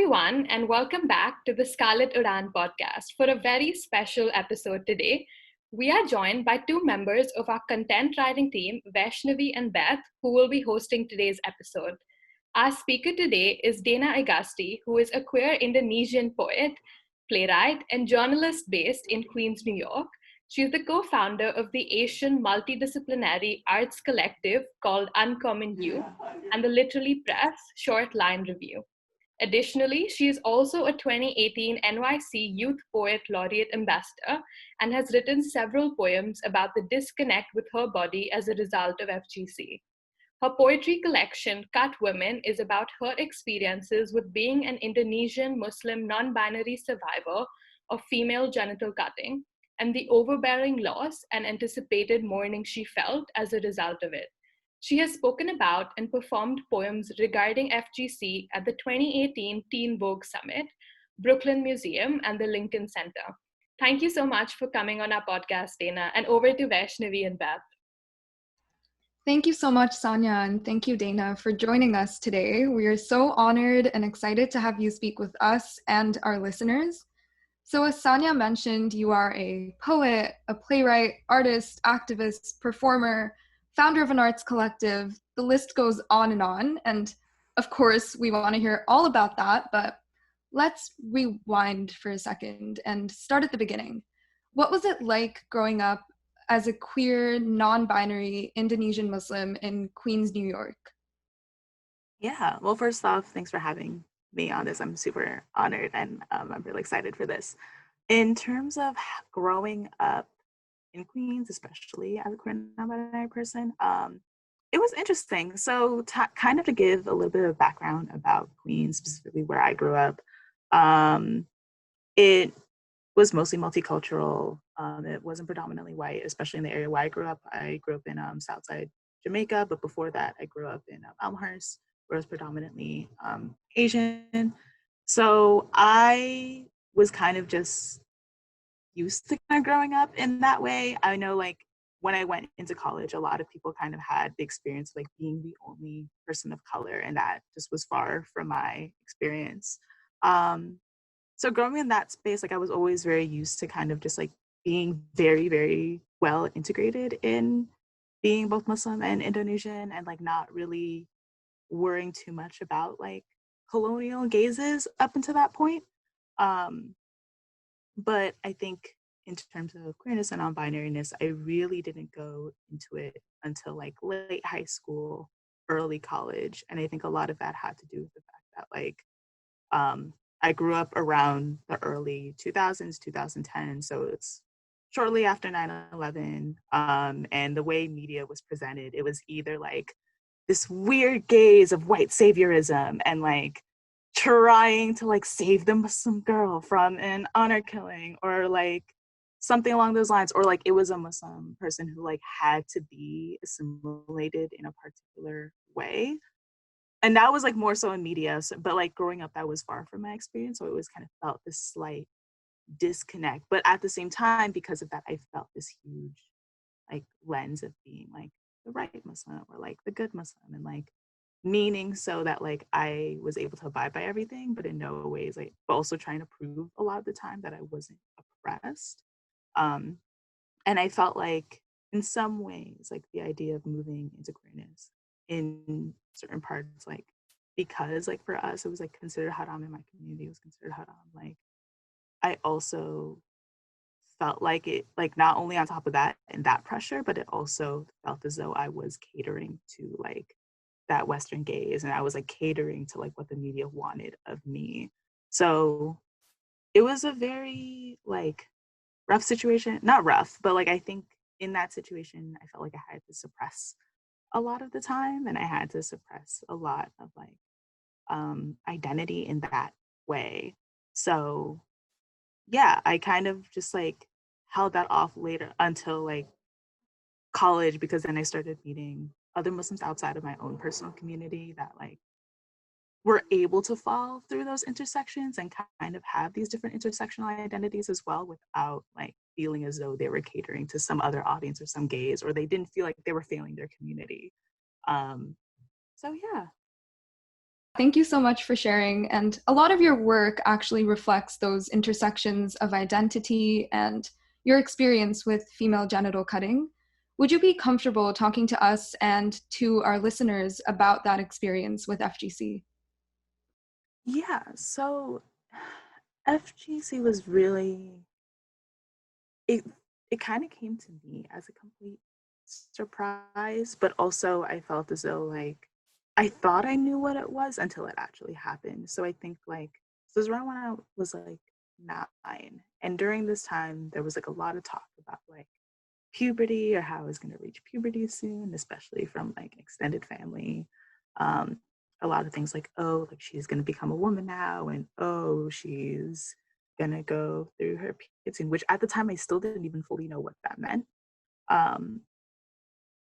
everyone, and welcome back to the Scarlet Udan podcast for a very special episode today. We are joined by two members of our content writing team, Vaishnavi and Beth, who will be hosting today's episode. Our speaker today is Dena Igusti, who is a queer Indonesian poet, playwright, and journalist based in Queens, New York. She is the co-founder of the Asian multidisciplinary arts collective called Uncommon You and the Literally Press Short Line Review. Additionally, she is also a 2018 NYC Youth Poet Laureate Ambassador and has written several poems about the disconnect with her body as a result of FGC. Her poetry collection, Cut Women, is about her experiences with being an Indonesian Muslim non-binary survivor of female genital cutting and the overbearing loss and anticipated mourning she felt as a result of it. She has spoken about and performed poems regarding FGC at the 2018 Teen Vogue Summit, Brooklyn Museum, and the Lincoln Center. Thank you so much for coming on our podcast, Dena, and over to Vaishnavi and Beth. Thank you so much, Sanya, and thank you, Dena, for joining us today. We are so honored and excited to have you speak with us and our listeners. So as Sanya mentioned, you are a poet, a playwright, artist, activist, performer, founder of an arts collective. The list goes on. And of course, we want to hear all about that, but let's rewind for a second and start at the beginning. What was it like growing up as a queer, non-binary Indonesian Muslim in Queens, New York? Yeah, well, first off, thanks for having me on this. I'm super honored and I'm really excited for this. In terms of growing up in Queens, especially as a queer non-binary person, it was interesting. So kind of to give a little bit of background about Queens, specifically where I grew up, it was mostly multicultural. It wasn't predominantly white, especially in the area where I grew up. I grew up in Southside Jamaica, but before that, I grew up in Elmhurst, where it was predominantly Asian. So I was kind of just used to kind of growing up in that way. I know, like, when I went into college, a lot of people kind of had the experience of like being the only person of color, and that just was far from my experience. So growing in that space, like, I was always very used to kind of just like being very, very well integrated in being both Muslim and Indonesian, and like not really worrying too much about like colonial gazes up until that point. But I think in terms of queerness and non-binariness, I really didn't go into it until like late high school, early college. And I think a lot of that had to do with the fact that like I grew up around the early 2000s, 2010. So it's shortly after 9/11. And the way media was presented, it was either like this weird gaze of white saviorism and like trying to like save the Muslim girl from an honor killing, or like something along those lines, or like it was a Muslim person who like had to be assimilated in a particular way. And that was like more so in media, but like growing up, that was far from my experience. So it always kind of felt this slight disconnect. But at the same time, because of that, I felt this huge like lens of being like the right Muslim or like the good Muslim, and like meaning so that like I was able to abide by everything, but in no ways like, but also trying to prove a lot of the time that I wasn't oppressed. And I felt like in some ways, like the idea of moving into queerness in certain parts, like because like for us, it was like considered haram in my community, it was considered haram. Like I also felt like it, like not only on top of that and that pressure, but it also felt as though I was catering to like that Western gaze, and I was like catering to like what the media wanted of me. So it was a very like rough situation, not rough, but like I think in that situation, I felt like I had to suppress a lot of the time, and I had to suppress a lot of like identity in that way. So yeah, I kind of just like held that off later until like college, because then I started meeting other Muslims outside of my own personal community that like were able to fall through those intersections and kind of have these different intersectional identities as well, without like feeling as though they were catering to some other audience or some gaze, or they didn't feel like they were failing their community. So yeah. Thank you so much for sharing. And a lot of your work actually reflects those intersections of identity and your experience with female genital cutting. Would you be comfortable talking to us and to our listeners about that experience with FGC? Yeah, so FGC was really, it it kind of came to me as a complete surprise, but also I felt as though like I thought I knew what it was until it actually happened. So I think like this was around when I was like 9. And during this time there was like a lot of talk about like puberty or how I was going to reach puberty soon, especially from like extended family. Um, a lot of things like, oh, like she's going to become a woman now, and oh, she's going to go through her period soon, which at the time I still didn't even fully know what that meant. Um,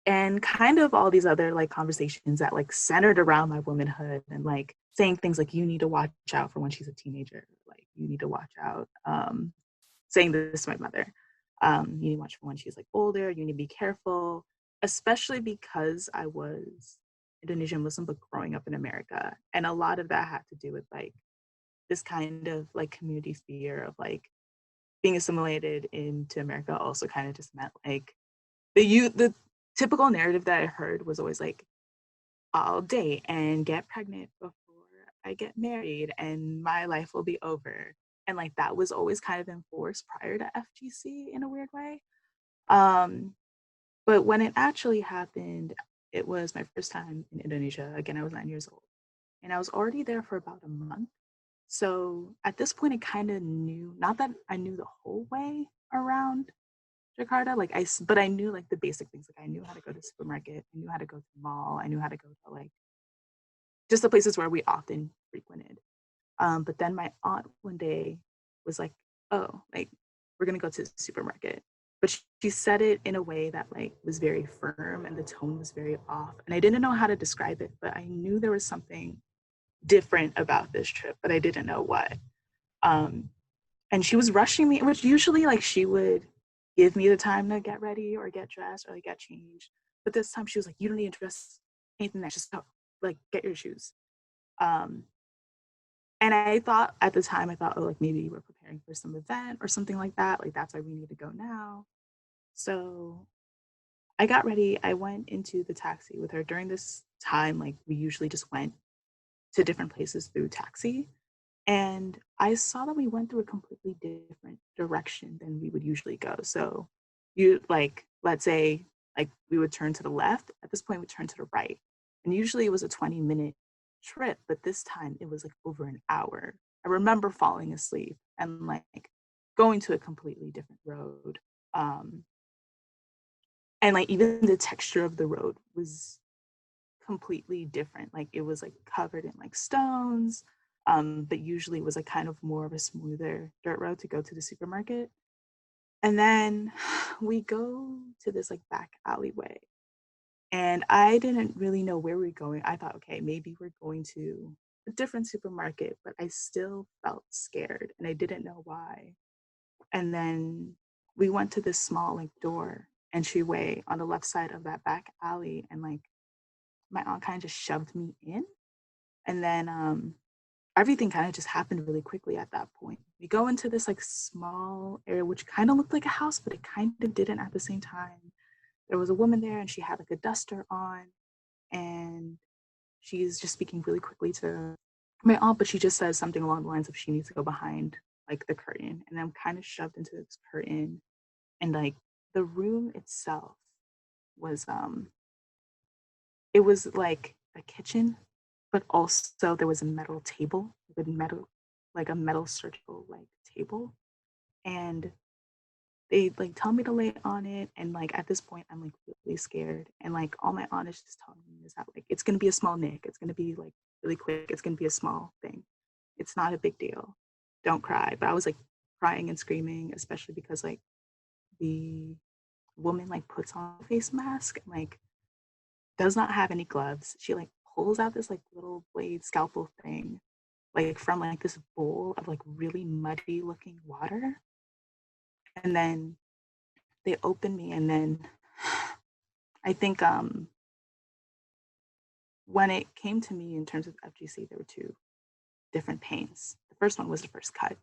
and kind of all these other like conversations that like centered around my womanhood and like saying things like you need to watch out for when she's a teenager, like you need to watch out, saying this to my mother. You need to watch for when she's like older. You need to be careful, especially because I was Indonesian Muslim, but growing up in America, and a lot of that had to do with like this kind of like community fear of like being assimilated into America. Also, kind of just meant like the typical narrative that I heard was always like, I'll date and get pregnant before I get married and my life will be over. And like that was always kind of enforced prior to FGC in a weird way. But when it actually happened, it was my first time in Indonesia. Again, I was 9 years old and I was already there for about a month. So at this point, I kind of knew, not that I knew the whole way around Jakarta, like but I knew like the basic things. Like I knew how to go to the supermarket, I knew how to go to the mall, I knew how to go to like just the places where we often frequented. But then my aunt one day was like, "Oh, like we're gonna go to the supermarket," but she said it in a way that like was very firm and the tone was very off, and I didn't know how to describe it, but I knew there was something different about this trip, but I didn't know what. Um, and she was rushing me, which usually like she would give me the time to get ready or get dressed or like get changed, but this time she was like, "You don't need to dress anything, that just go, like get your shoes." Um, And I thought at the time, I thought, oh, like maybe we're preparing for some event or something like that. Like that's why we need to go now. So I got ready. I went into the taxi with her during this time. Like we usually just went to different places through taxi. And I saw that we went through a completely different direction than we would usually go. So you like, let's say like we would turn to the left. At this point, we turn to the right. And usually it was a 20-minute trip, but this time it was like over an hour. I remember falling asleep and like going to a completely different road. Um, and like even the texture of the road was completely different. Like it was like covered in like stones, but usually it was like kind of more of a smoother dirt road to go to the supermarket. And then we go to this like back alleyway, and I didn't really know where we were going. I thought, okay, maybe we're going to a different supermarket, but I still felt scared and I didn't know why. And then we went to this small like door entryway on the left side of that back alley, and like my aunt kind of just shoved me in. And then everything kind of just happened really quickly at that point. We go into this like small area, which kind of looked like a house, but it kind of didn't at the same time. There was a woman there and she had like a duster on, and she's just speaking really quickly to my aunt, but she just says something along the lines of she needs to go behind like the curtain. And I'm kind of shoved into this curtain, and like the room itself was it was like a kitchen, but also there was a metal table, like a metal surgical like table. And they like tell me to lay on it. And like at this point, I'm like really scared. And like all my aunt is just telling me is that like it's gonna be a small nick. It's gonna be like really quick. It's gonna be a small thing. It's not a big deal. Don't cry. But I was like crying and screaming, especially because like the woman like puts on a face mask and like does not have any gloves. She like pulls out this like little blade scalpel thing, like from like this bowl of like really muddy looking water. And then they open me, and then I think when it came to me in terms of FGC, there were two different pains. The first one was the first cut.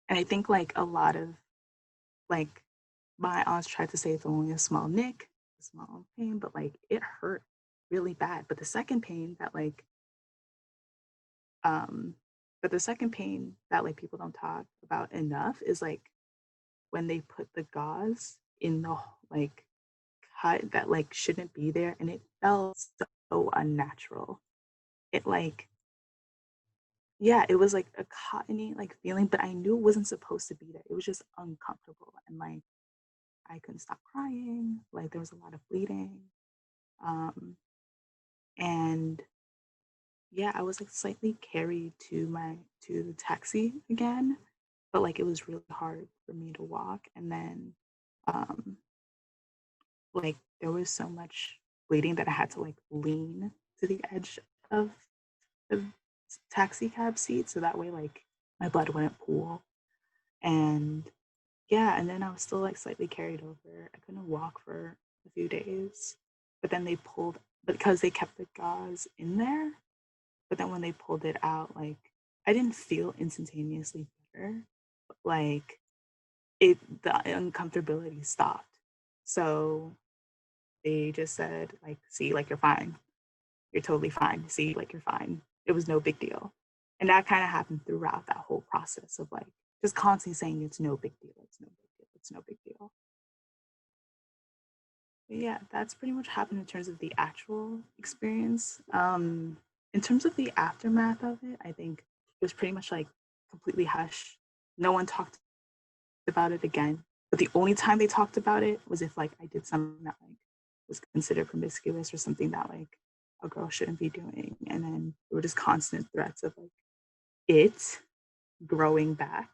And I think like a lot of like my aunts tried to say it's only a small nick, a small pain, but like it hurt really bad. But the second pain that like people don't talk about enough is like when they put the gauze in the like cut that like shouldn't be there, and it felt so unnatural. It like, yeah, it was like a cottony like feeling, but I knew it wasn't supposed to be there. It was just uncomfortable, and like I couldn't stop crying. Like there was a lot of bleeding, and yeah, I was like slightly carried to the taxi again, but like it was really hard for me to walk. And then like there was so much bleeding that I had to like lean to the edge of the taxi cab seat so that way like my blood wouldn't pool. And yeah, and then I was still like slightly carried over. I couldn't walk for a few days, but then they pulled, because they kept the gauze in there, but then when they pulled it out, like I didn't feel instantaneously better, but like the uncomfortability stopped. So they just said like, see, like you're fine. You're totally fine. See, like you're fine. It was no big deal. And that kind of happened throughout that whole process of like just constantly saying it's no big deal. It's no big deal. It's no big deal. But yeah, that's pretty much happened in terms of the actual experience. In terms of the aftermath of it, I think it was pretty much like completely hush. No one talked about it again. But the only time they talked about it was if like I did something that like was considered promiscuous or something that like a girl shouldn't be doing. And then there were just constant threats of like it growing back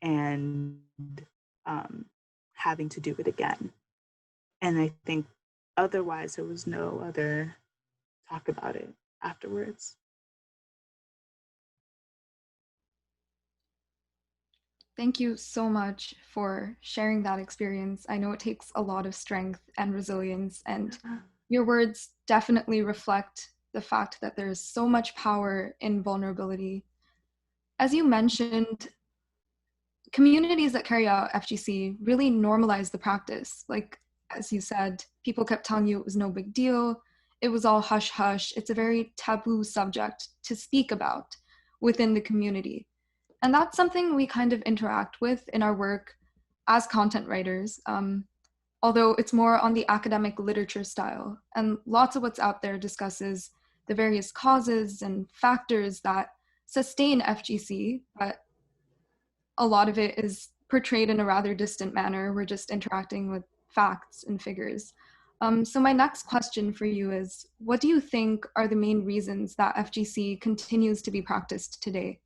and having to do it again. And I think otherwise there was no other talk about it afterwards. Thank you so much for sharing that experience. I know it takes a lot of strength and resilience, and your words definitely reflect the fact that there's so much power in vulnerability. As you mentioned, communities that carry out FGC really normalize the practice. Like, as you said, people kept telling you it was no big deal. It was all hush hush. It's a very taboo subject to speak about within the community. And that's something we kind of interact with in our work as content writers, although it's more on the academic literature style. And lots of what's out there discusses the various causes and factors that sustain FGC, but a lot of it is portrayed in a rather distant manner. We're just interacting with facts and figures. So my next question for you is, what do you think are the main reasons that FGC continues to be practiced today?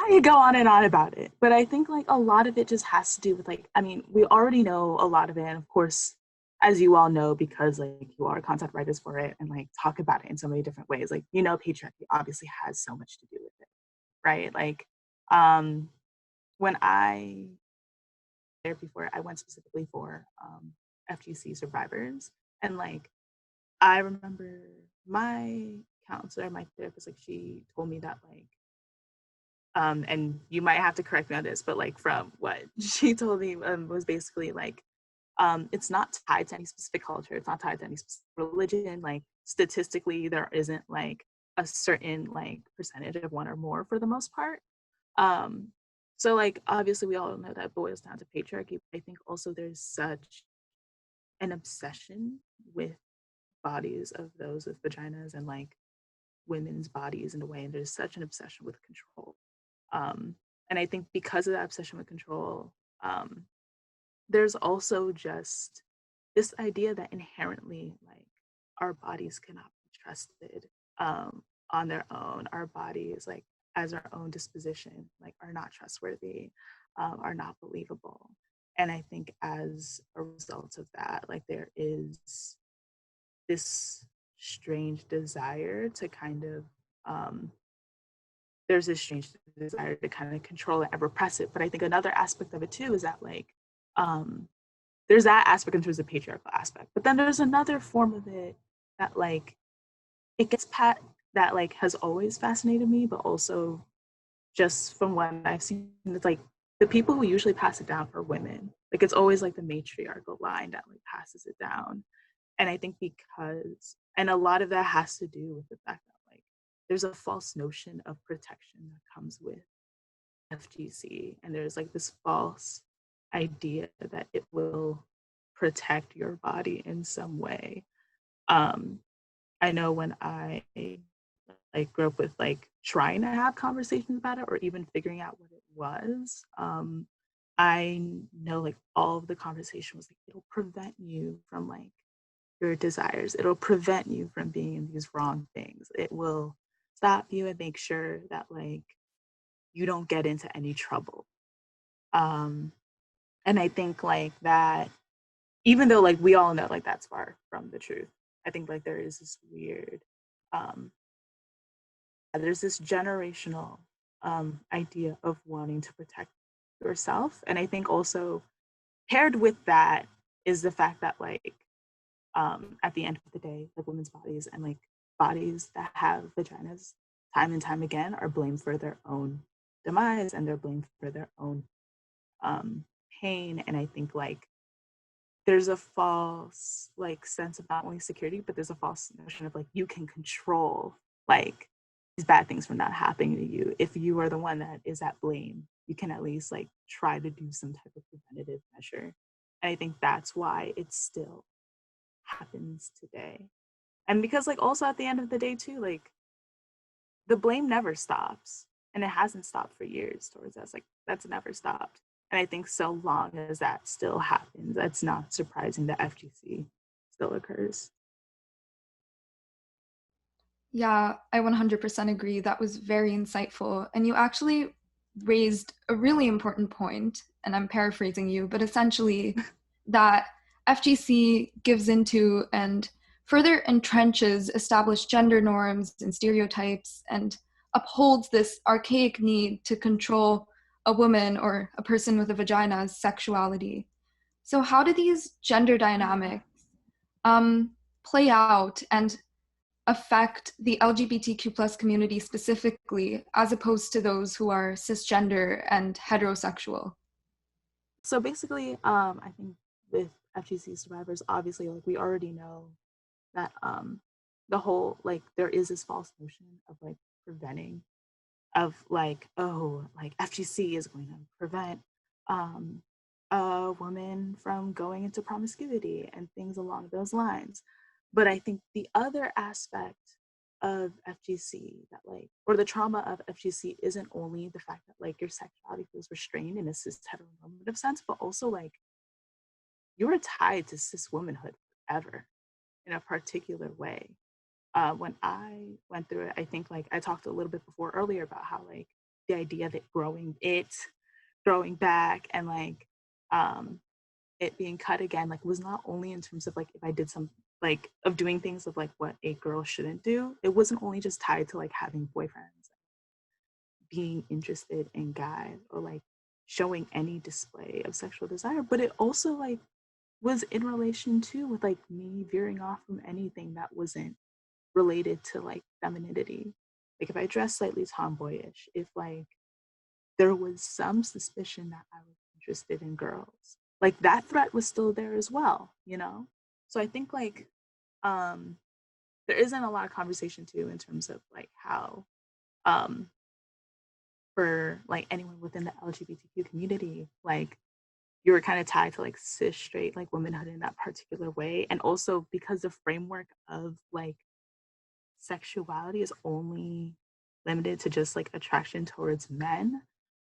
I could go on and on about it, but I think like a lot of it just has to do with like, I mean, we already know a lot of it, and of course, as you all know, because like you are content writers for it and like talk about it in so many different ways, like, you know, patriarchy obviously has so much to do with it, right? Like when I there before, I went specifically for FGC survivors, and like I remember my counselor, my therapist, like she told me that like and you might have to correct me on this, but like from what she told me was basically like it's not tied to any specific culture, it's not tied to any specific religion. Like statistically, there isn't like a certain like percentage of one or more for the most part. So like obviously we all know that boils down to patriarchy, but I think also there's such an obsession with bodies of those with vaginas and like women's bodies in a way, and there's such an obsession with control. And I think because of that obsession with control, there's also just this idea that inherently like our bodies cannot be trusted on their own. Our bodies, like as our own disposition, like are not trustworthy, are not believable. And I think as a result of that, like there is this strange desire to kind of there's this strange desire to kind of control it and repress it. But I think another aspect of it too is that like there's that aspect in terms of patriarchal aspect, but then there's another form of it that like it gets that like has always fascinated me, but also just from what I've seen, it's like the people who usually pass it down are women. Like it's always like the matriarchal line that like passes it down. And I think and a lot of that has to do with the fact that like there's a false notion of protection that comes with FGC, and there's like this false idea that it will protect your body in some way. I know when I like grew up with like trying to have conversations about it or even figuring out what it was, I know like all of the conversation was like it'll prevent you from like your desires, it'll prevent you from being in these wrong things, it will stop you and make sure that like you don't get into any trouble. And I think like that, even though like we all know like that's far from the truth, I think like there is this weird there's this generational idea of wanting to protect yourself. And I think also paired with that is the fact that like at the end of the day, like women's bodies and like bodies that have vaginas time and time again are blamed for their own demise, and they're blamed for their own pain. And I think like there's a false like sense of not only security, but there's a false notion of like you can control like these bad things from not happening to you. If you are the one that is at blame, you can at least like try to do some type of preventative measure. And I think that's why it still happens today. And because like also at the end of the day too, like the blame never stops, and it hasn't stopped for years towards us. Like that's never stopped. And I think so long as that still happens, it's not surprising that FGC still occurs. Yeah, I 100% agree. That was very insightful. And you actually raised a really important point, and I'm paraphrasing you, but essentially that FGC gives into and further entrenches established gender norms and stereotypes and upholds this archaic need to control a woman or a person with a vagina's sexuality. So how do these gender dynamics play out and affect the LGBTQ plus community specifically, as opposed to those who are cisgender and heterosexual? So basically, I think with FGC survivors, obviously, like we already know that the whole like there is this false notion of like preventing, of like, oh, like FGC is going to prevent a woman from going into promiscuity and things along those lines. But I think the other aspect of FGC that like, or the trauma of FGC isn't only the fact that like your sexuality feels restrained in a cis heteronormative sense, but also like you were tied to cis womanhood forever in a particular way. When I went through it, I think like I talked a little bit before earlier about how like the idea that growing back and like it being cut again, like was not only in terms of like if I did some like of doing things of like what a girl shouldn't do. It wasn't only just tied to like having boyfriends, being interested in guys, or like showing any display of sexual desire, but it also like was in relation to with like me veering off from anything that wasn't related to like femininity. Like if I dressed slightly tomboyish, if like there was some suspicion that I was interested in girls, like that threat was still there as well, you know? So I think like there isn't a lot of conversation too in terms of like how for like anyone within the LGBTQ community, like you were kind of tied to like cis straight like womanhood in that particular way. And also because the framework of like sexuality is only limited to just like attraction towards men,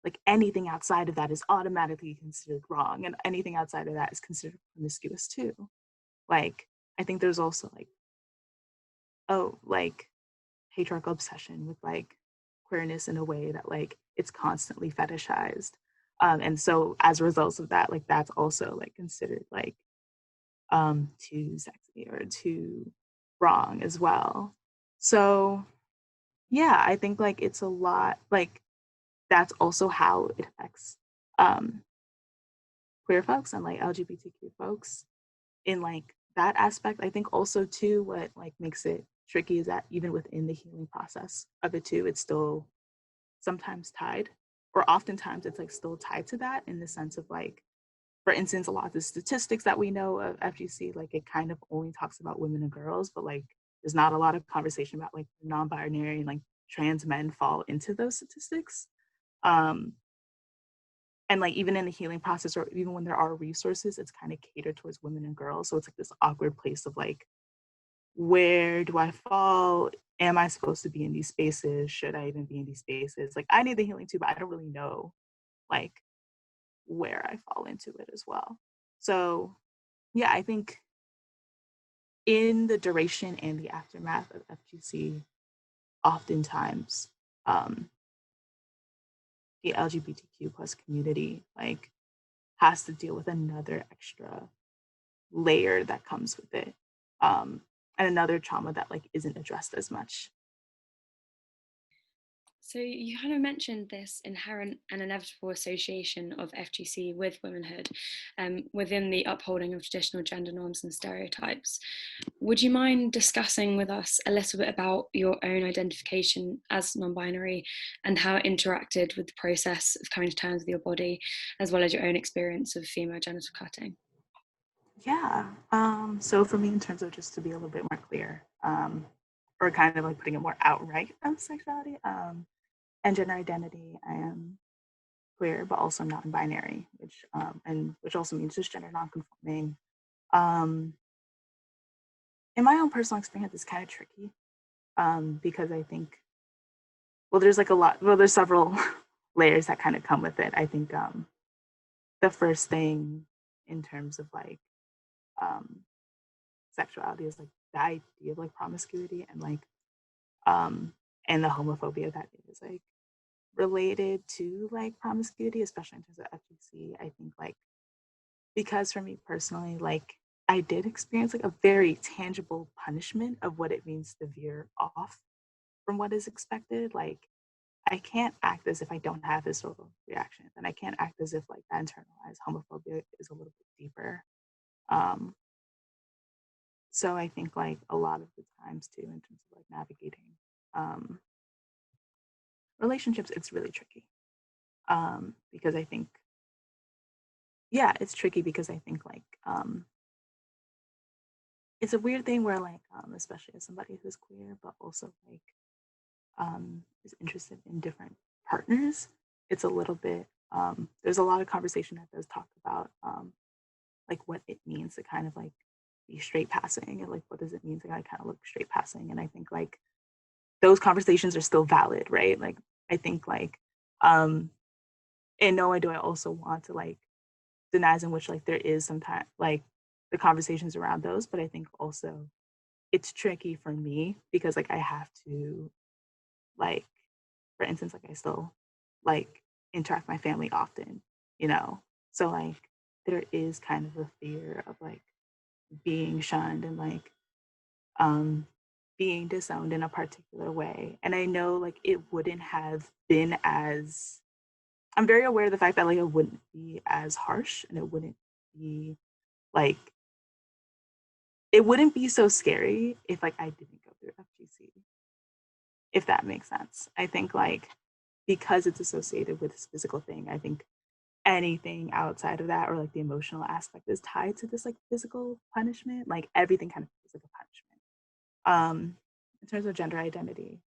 like anything outside of that is automatically considered wrong, and anything outside of that is considered promiscuous too. Like I think there's also like like patriarchal obsession with like queerness in a way that like it's constantly fetishized, and so as a result of that, like that's also like considered like too sexy or too wrong as well. So yeah, I think like it's a lot like that's also how it affects queer folks and like LGBTQ folks in like that aspect. I think also too what like makes it tricky is that even within the healing process of it too, it's still sometimes tied, or oftentimes it's like still tied to that, in the sense of like, for instance, a lot of the statistics that we know of FGC, like it kind of only talks about women and girls, but like there's not a lot of conversation about like non-binary and like trans men fall into those statistics. Um, and like even in the healing process, or even when there are resources, it's kind of catered towards women and girls. So it's like this awkward place of like, where do I fall? Am I supposed to be in these spaces? Should I even be in these spaces? Like I need the healing too, but I don't really know like where I fall into it as well. So yeah, I think in the duration and the aftermath of FGC, oftentimes the LGBTQ plus community like has to deal with another extra layer that comes with it, and another trauma that like isn't addressed as much. So you kind of mentioned this inherent and inevitable association of FGC with womanhood within the upholding of traditional gender norms and stereotypes. Would you mind discussing with us a little bit about your own identification as non-binary and how it interacted with the process of coming to terms with your body, as well as your own experience of female genital cutting? Yeah. So for me, in terms of just to be a little bit more clear, or kind of like putting it more outright of sexuality and gender identity, I am queer, but also non-binary, which also means just gender non-conforming. In my own personal experience, it's kind of tricky because I think, there's several layers that kind of come with it. I think the first thing in terms of like sexuality is like the idea of like promiscuity and like and the homophobia that is like related to like promiscuity, especially in terms of FGC. I think like because for me personally, like I did experience like a very tangible punishment of what it means to veer off from what is expected. Like I can't act as if I don't have visceral reactions, and I can't act as if like that internalized homophobia is a little bit deeper. So I think like a lot of the times too, in terms of like navigating relationships, it's really tricky because I think, yeah, it's tricky because I think like it's a weird thing where like especially as somebody who's queer but also like is interested in different partners, it's a little bit there's a lot of conversation that does talk about like what it means to kind of like be straight passing, and like what does it mean to like kind of look straight passing. And I think like those conversations are still valid, right? Like I think like and no way do I also want to like denies in which like there is sometimes like the conversations around those, but I think also it's tricky for me because like I have to like, for instance, like I still like interact with my family often, you know, so like there is kind of a fear of like being shunned and like being disowned in a particular way. And I know like it wouldn't have been as, I'm very aware of the fact that like it wouldn't be as harsh, and it wouldn't be like, it wouldn't be so scary if like I didn't go through FGC, if that makes sense. I think like because it's associated with this physical thing, I think anything outside of that, or like the emotional aspect, is tied to this like physical punishment. Like everything kind of feels like a punishment. In terms of gender identity,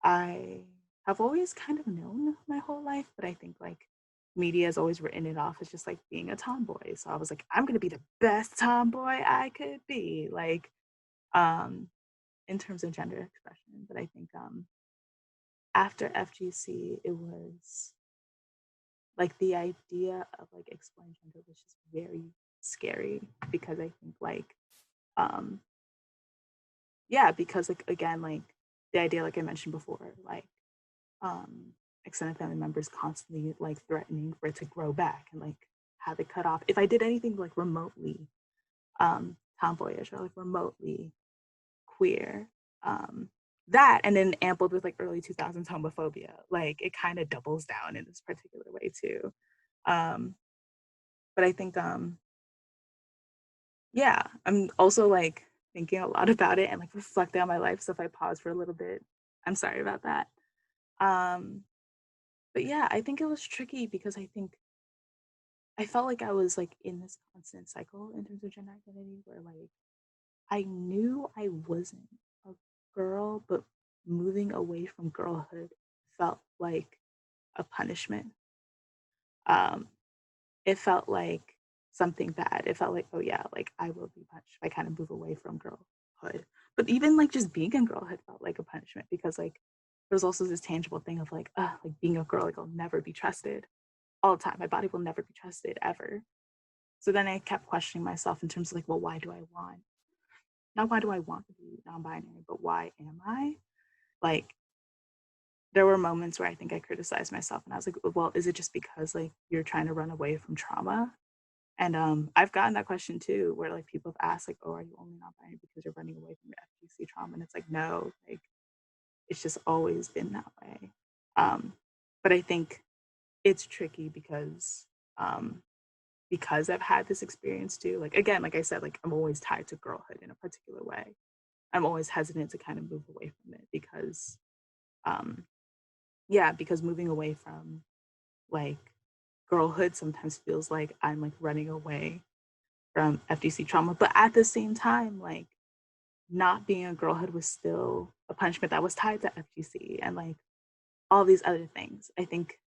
I have always kind of known my whole life, but I think like media has always written it off as just like being a tomboy. So I was like, I'm gonna be the best tomboy I could be, like in terms of gender expression. But I think after FGC, it was like the idea of like exploring gender was just very scary, because I think like yeah, because like again, like the idea, like I mentioned before, like extended family members constantly like threatening for it to grow back and like have it cut off if I did anything like remotely tomboyish or like remotely queer. That, and then ampled with like early 2000s homophobia, like it kind of doubles down in this particular way too. But I think, yeah, I'm also like thinking a lot about it and like reflecting on my life. So if I pause for a little bit, I'm sorry about that. But yeah, I think it was tricky because I felt like I was like in this constant cycle in terms of gender identity where like I knew I wasn't a girl, but moving away from girlhood felt like a punishment. Um, it felt like something bad. It felt like, oh yeah, like I will be punished if I kind of move away from girlhood. But even like just being in girlhood felt like a punishment because like there's also this tangible thing of like being a girl, like I'll never be trusted all the time. My body will never be trusted ever. So then I kept questioning myself in terms of like, well, why do I want? Not why do I want to be non-binary, but why am I? Like there were moments where I think I criticized myself and I was like, well, is it just because like you're trying to run away from trauma? And I've gotten that question too, where like people have asked like, oh, are you only non-binary because you're running away from your FGC trauma? And it's like, no, like it's just always been that way. But I think it's tricky because I've had this experience too. Like again, like I said, like I'm always tied to girlhood in a particular way. I'm always hesitant to kind of move away from it because because moving away from like girlhood sometimes feels like I'm like running away from FGC trauma. But at the same time, like not being a girlhood was still a punishment that was tied to FGC and like all these other things. I think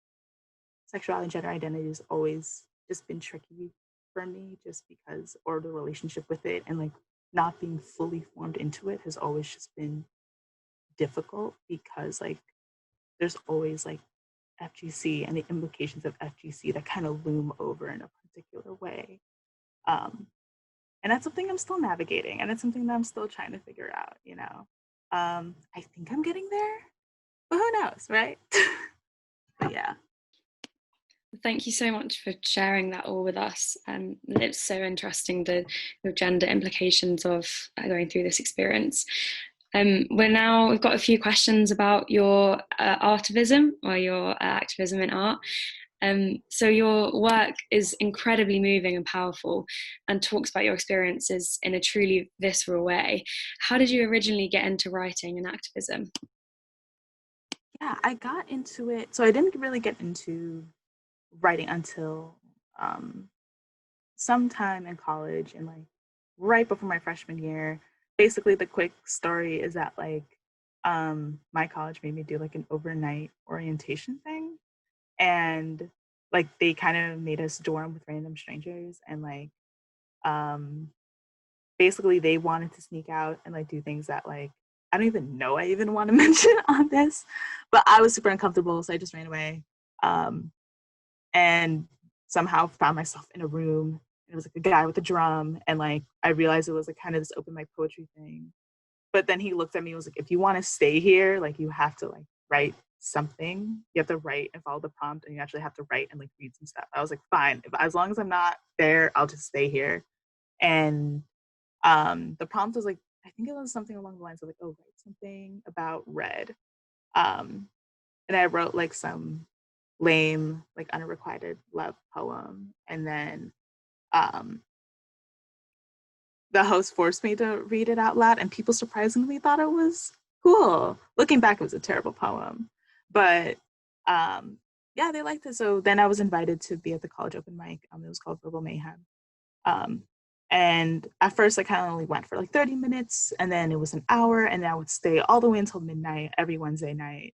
sexuality and gender identity has always just been tricky for me just because, or the relationship with it and like not being fully formed into it has always just been difficult because like there's always like FGC and the implications of FGC that kind of loom over in a particular way. And that's something I'm still navigating and it's something that I'm still trying to figure out, you know. I think I'm getting there, but who knows, right? But yeah. Thank you so much for sharing that all with us. It's so interesting the gender implications of going through this experience. We've got a few questions about your artivism or your activism in art. So your work is incredibly moving and powerful and talks about your experiences in a truly visceral way. How did you originally get into writing and activism? Yeah, I got into it. So I didn't really get into writing until sometime in college and like right before my freshman year. Basically the quick story is that like my college made me do like an overnight orientation thing and like they kind of made us dorm with random strangers and like basically they wanted to sneak out and like do things that like I don't even know I even want to mention on this, but I was super uncomfortable so I just ran away and somehow found myself in a room. It was like a guy with a drum, and like I realized it was like kind of this open mic poetry thing. But then he looked at me and was like, "If you want to stay here, like you have to like write something. You have to write and follow the prompt, and you actually have to write and like read some stuff." I was like, "Fine, as long as I'm not there, I'll just stay here." And the prompt was like, I think it was something along the lines of like, "Oh, write something about red." And I wrote like some lame, like unrequited love poem. And then the host forced me to read it out loud, and people surprisingly thought it was cool. Looking back, it was a terrible poem. But yeah, they liked it. So then I was invited to be at the college open mic. It was called Verbal Mayhem. And at first, I kind of only went for like 30 minutes, and then it was an hour, and then I would stay all the way until midnight every Wednesday night.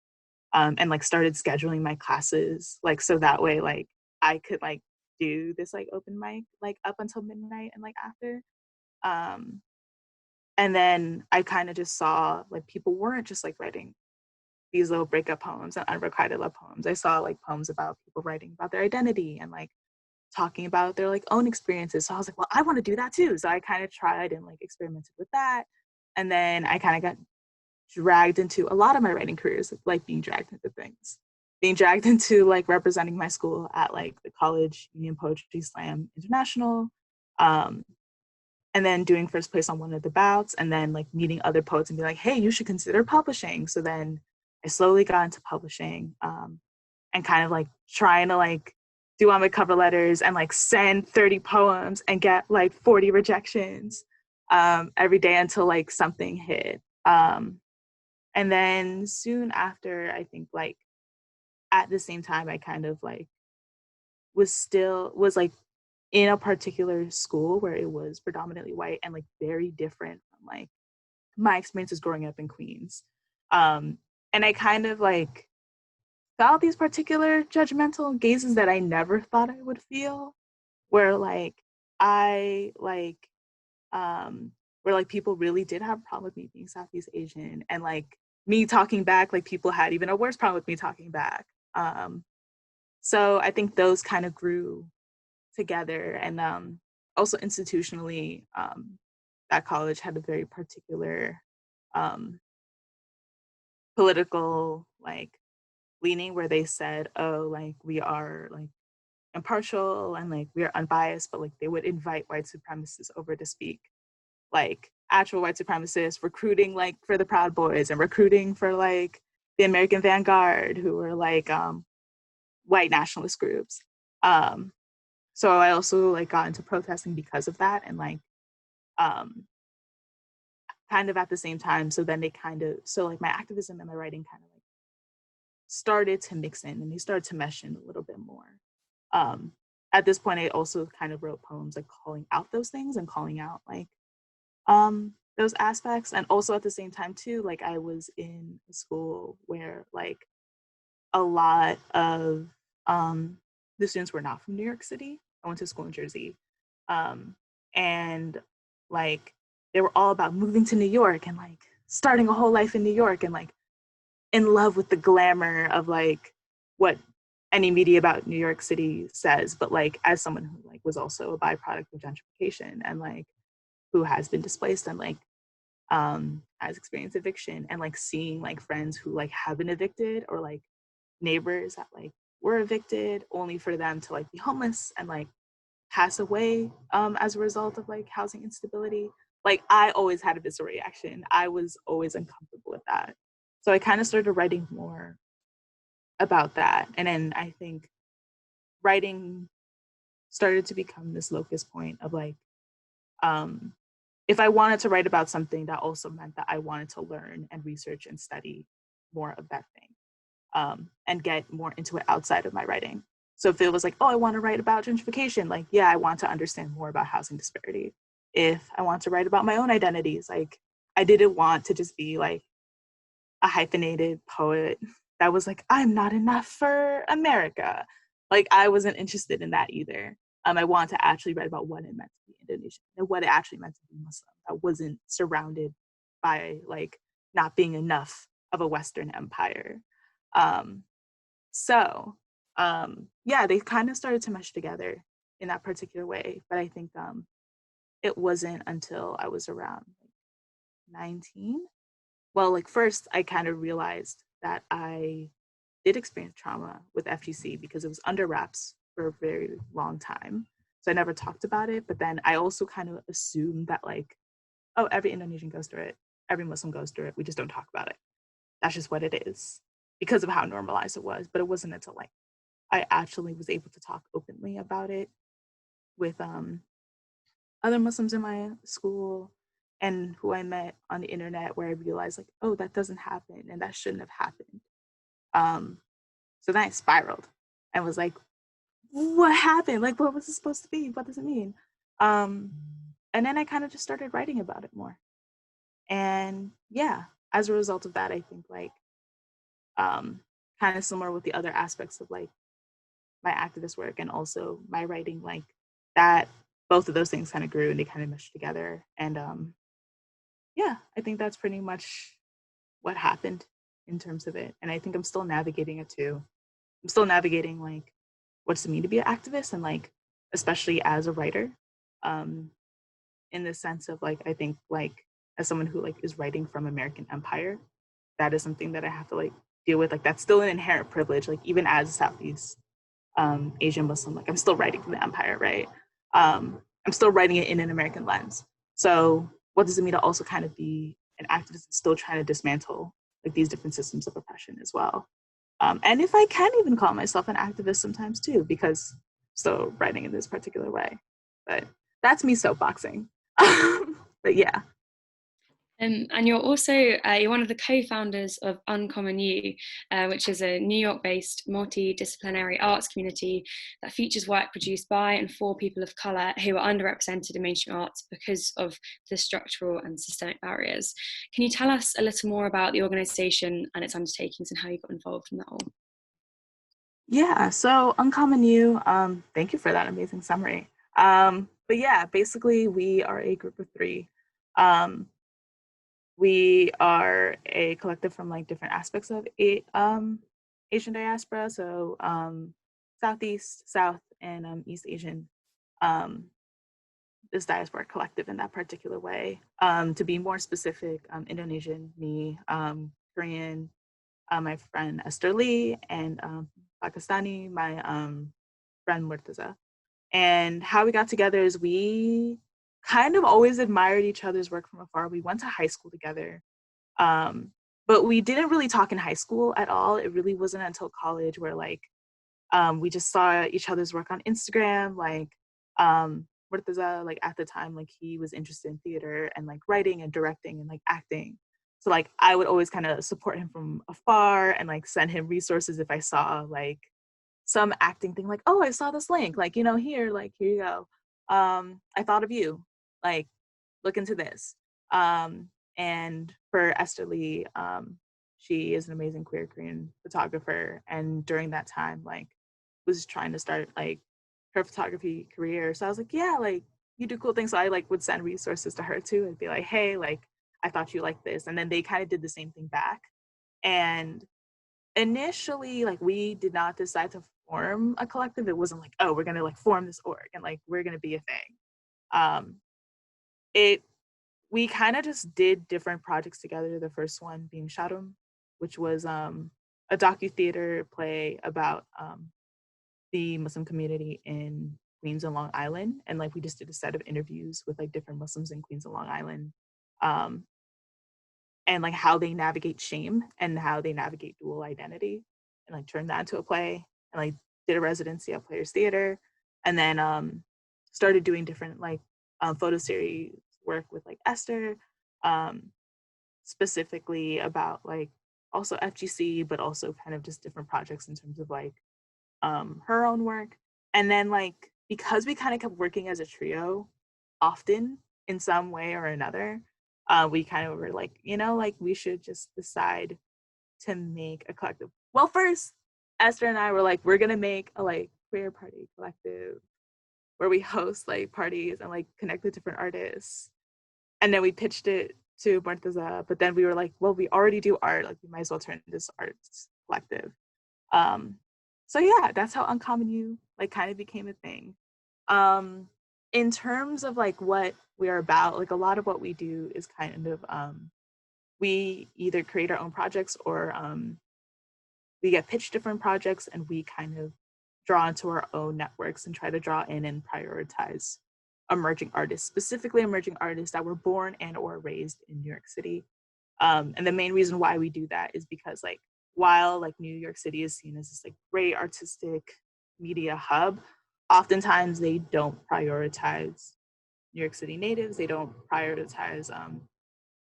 And like started scheduling my classes like so that way like I could like do this like open mic like up until midnight and like after and then I kind of just saw like people weren't just like writing these little breakup poems and unrequited love poems. I saw like poems about people writing about their identity and like talking about their like own experiences. So I was like, well, I want to do that too. So I kind of tried and like experimented with that, and then I kind of got dragged into a lot of my writing careers, like being dragged into like representing my school at like the College Union Poetry Slam International, and then doing first place on one of the bouts, and then like meeting other poets and be like, hey, you should consider publishing. So then I slowly got into publishing and kind of like trying to like do all my cover letters and like send 30 poems and get like 40 rejections every day until like something hit. And then soon after, I think like at the same time, I kind of like was like in a particular school where it was predominantly white and like very different from like my experiences growing up in Queens. And I kind of like felt these particular judgmental gazes that I never thought I would feel, where like I like where like people really did have a problem with me being Southeast Asian, and like me talking back, like people had even a worse problem with me talking back. So I think those kind of grew together, and also institutionally, that college had a very particular political like leaning, where they said, oh, like we are like impartial and like we are unbiased, but like they would invite white supremacists over to speak, like actual white supremacists recruiting like for the Proud Boys and recruiting for like the American Vanguard, who were like white nationalist groups. So I also like got into protesting because of that, and like kind of at the same time. So then like my activism and my writing kind of like started to mix in, and they started to mesh in a little bit more. At this point, I also kind of wrote poems like calling out those things and calling out like those aspects. And also at the same time too, like I was in a school where like a lot of the students were not from New York City. I went to school in Jersey. And like they were all about moving to New York and like starting a whole life in New York, and like in love with the glamour of like what any media about New York City says. But like as someone who like was also a byproduct of gentrification and like who has been displaced and like has experienced eviction, and like seeing like friends who like have been evicted, or like neighbors that like were evicted only for them to like be homeless and like pass away as a result of like housing instability. Like I always had a visceral reaction. I was always uncomfortable with that. So I kind of started writing more about that. And then I think writing started to become this locus point of like, if I wanted to write about something, that also meant that I wanted to learn and research and study more of that thing, and get more into it outside of my writing. So if it was like, oh, I want to write about gentrification, like, yeah, I want to understand more about housing disparity. If I want to write about my own identities, like, I didn't want to just be like a hyphenated poet that was like, I'm not enough for America. Like, I wasn't interested in that either. I wanted to actually write about what it meant to be Indonesian and what it actually meant to be Muslim. I wasn't surrounded by like not being enough of a Western empire. Yeah, they kind of started to mesh together in that particular way. But I think it wasn't until I was around like 19. Well, like first I kind of realized that I did experience trauma with FGC because it was under wraps for a very long time. So I never talked about it. But then I also kind of assumed that like, oh, every Indonesian goes through it. Every Muslim goes through it. We just don't talk about it. That's just what it is, because of how normalized it was. But it wasn't until like I actually was able to talk openly about it with other Muslims in my school and who I met on the internet, where I realized like, oh, that doesn't happen and that shouldn't have happened. So then I spiraled and was like, what happened? Like, what was it supposed to be? What does it mean? And then I kind of just started writing about it more. And yeah, as a result of that, I think like kind of similar with the other aspects of like my activist work and also my writing, like that, both of those things kind of grew and they kind of meshed together. And yeah, I think that's pretty much what happened in terms of it. And I think I'm still navigating it too. I'm still navigating like, what's it mean to be an activist, and like, especially as a writer, in the sense of like, I think like as someone who like is writing from American empire, that is something that I have to like deal with. Like that's still an inherent privilege, like even as a Southeast Asian Muslim, like I'm still writing from the empire, right? I'm still writing it in an American lens. So what does it mean to also kind of be an activist and still trying to dismantle like these different systems of oppression as well? And if I can even call myself an activist sometimes too, because still writing in this particular way. But that's me soapboxing. But yeah. And you're also, you're one of the co-founders of Uncommon You, which is a New York-based multidisciplinary arts community that features work produced by and for people of colour who are underrepresented in mainstream arts because of the structural and systemic barriers. Can you tell us a little more about the organisation and its undertakings and how you got involved in that all? Yeah, so Uncommon You, thank you for that amazing summary. But yeah, basically we are a group of 3. We are a collective from like different aspects of Asian diaspora, so Southeast, South, and East Asian. This diaspora collective in that particular way. To be more specific, Indonesian, me, Korean, my friend Esther Lee, and Pakistani, my friend Murtaza. And how we got together is we kind of always admired each other's work from afar. We went to high school together, but we didn't really talk in high school at all. It really wasn't until college where like we just saw each other's work on Instagram. Like Murtaza, like at the time, like he was interested in theater and like writing and directing and like acting. So like I would always kind of support him from afar and like send him resources if I saw like some acting thing, like, oh, I saw this link, like, you know, here you go. I thought of you, like, look into this. And for Esther Lee, she is an amazing queer Korean photographer. And during that time, like, was trying to start like her photography career. So I was like, yeah, like, you do cool things. So I like would send resources to her too and be like, hey, like, I thought you liked this. And then they kind of did the same thing back. And initially, like, we did not decide to form a collective. It wasn't like, oh, we're gonna like form this org and like we're gonna be a thing. We kind of just did different projects together. The first one being Sharum, which was a docu-theater play about the Muslim community in Queens and Long Island. And like we just did a set of interviews with like different Muslims in Queens and Long Island. And like how they navigate shame and how they navigate dual identity, and like turned that into a play, and like did a residency at Players Theater, and then started doing different like photo series work with like Esther, specifically about like also FGC, but also kind of just different projects in terms of like her own work. And then like because we kind of kept working as a trio often in some way or another, we kind of were like, you know, like we should just decide to make a collective. Well, first, Esther and I were like, we're gonna make a like queer party collective where we host like parties and like connect with different artists. And then we pitched it to Murtaza, but then we were like, well, we already do art, like we might as well turn this arts collective. So yeah, that's how Uncommon You like kind of became a thing. In terms of like what we are about, like a lot of what we do is kind of we either create our own projects or we get pitched different projects and we kind of draw into our own networks and try to draw in and prioritize emerging artists, specifically emerging artists that were born and or raised in New York City. And the main reason why we do that is because like while like New York City is seen as this like great artistic media hub, oftentimes they don't prioritize New York City natives. They don't prioritize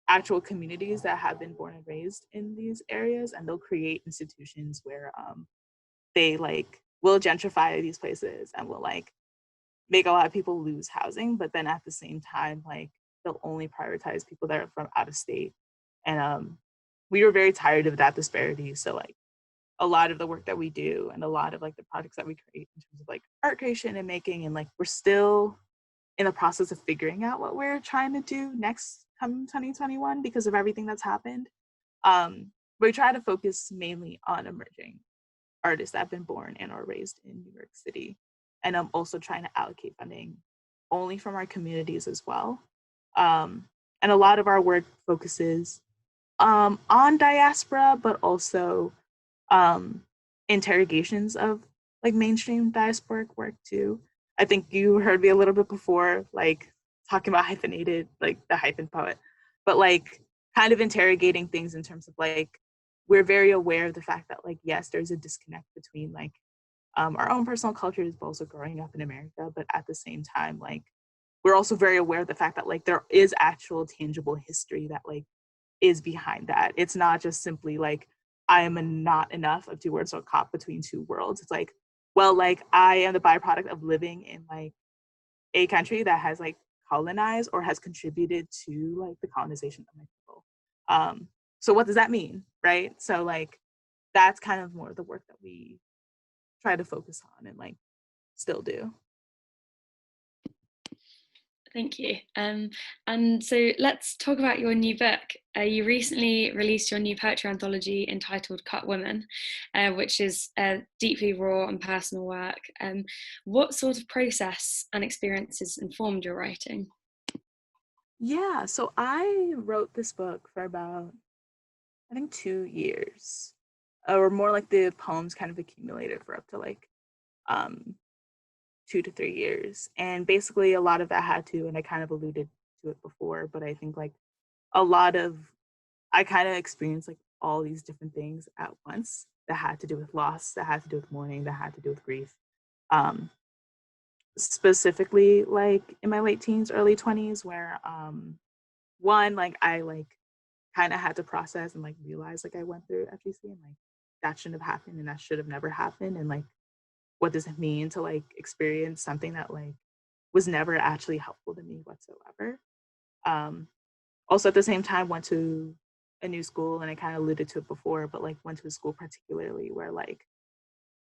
actual communities that have been born and raised in these areas, and they'll create institutions where they like will gentrify these places and will like make a lot of people lose housing, but then at the same time, like they'll only prioritize people that are from out of state. And we were very tired of that disparity. So like a lot of the work that we do and a lot of like the projects that we create in terms of like art creation and making, and like we're still in the process of figuring out what we're trying to do next come 2021 because of everything that's happened. We try to focus mainly on emerging artists that have been born and or raised in New York City. And I'm also trying to allocate funding only from our communities as well. And a lot of our work focuses on diaspora, but also interrogations of like mainstream diasporic work too. I think you heard me a little bit before, like talking about hyphenated, like the hyphen poet, but like kind of interrogating things in terms of like, we're very aware of the fact that like, yes, there's a disconnect between like our own personal cultures, but also growing up in America. But at the same time, like, we're also very aware of the fact that like there is actual tangible history that like is behind that. It's not just simply like I am a not enough of two words or caught between two worlds. It's like, well, like I am the byproduct of living in like a country that has like colonized or has contributed to like the colonization of my people. So what does that mean, right? So like that's kind of more the work that we try to focus on and like still do. Thank you. And so let's talk about your new book. You recently released your new poetry anthology entitled Cut Women, which is deeply raw and personal work. What sort of process and experiences informed your writing? Yeah, so I wrote this book for about, I think, 2 years, or more like the poems kind of accumulated for up to like 2 to 3 years. And basically a lot of that had to, and I kind of alluded to it before, but I think like a lot of, I kind of experienced like all these different things at once that had to do with loss, that had to do with mourning, that had to do with grief. Specifically like in my late teens, early 20s, where one, like I like kind of had to process and like realize like I went through FGC and like that shouldn't have happened and that should have never happened. And like, what does it mean to like experience something that like was never actually helpful to me whatsoever? Also at the same time went to a new school, and I kind of alluded to it before, but like went to a school particularly where like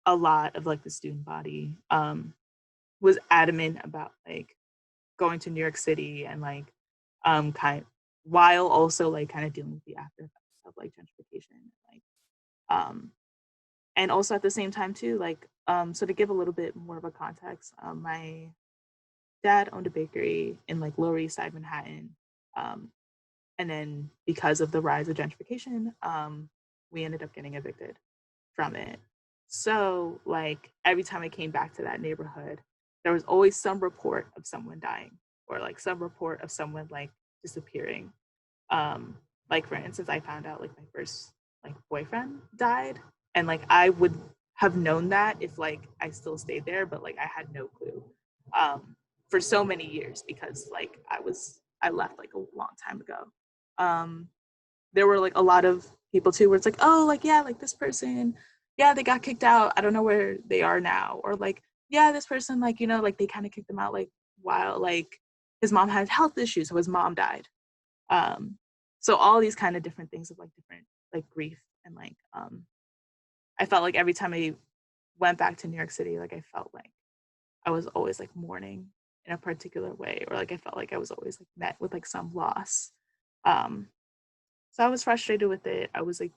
a lot of like the student body was adamant about like going to New York City and like kind while also like kind of dealing with the after effects of like gentrification, like and also at the same time too, like so to give a little bit more of a context, my dad owned a bakery in like Lower East Side Manhattan, and then because of the rise of gentrification, we ended up getting evicted from it. So like every time I came back to that neighborhood, there was always some report of someone dying or like some report of someone like disappearing. Like for instance, I found out like my first like boyfriend died, and like I would have known that if like I still stayed there, but like I had no clue for so many years because like I left like a long time ago. There were like a lot of people too where it's like, oh, like yeah, like this person, yeah, they got kicked out, I don't know where they are now, or like yeah, this person, like, you know, like they kind of kicked them out like while like his mom had health issues, so his mom died. So all these kind of different things of like different like grief and like I felt like every time I went back to New York City, like I felt like I was always like mourning in a particular way, or like I felt like I was always like met with like some loss. So I was frustrated with it. I was like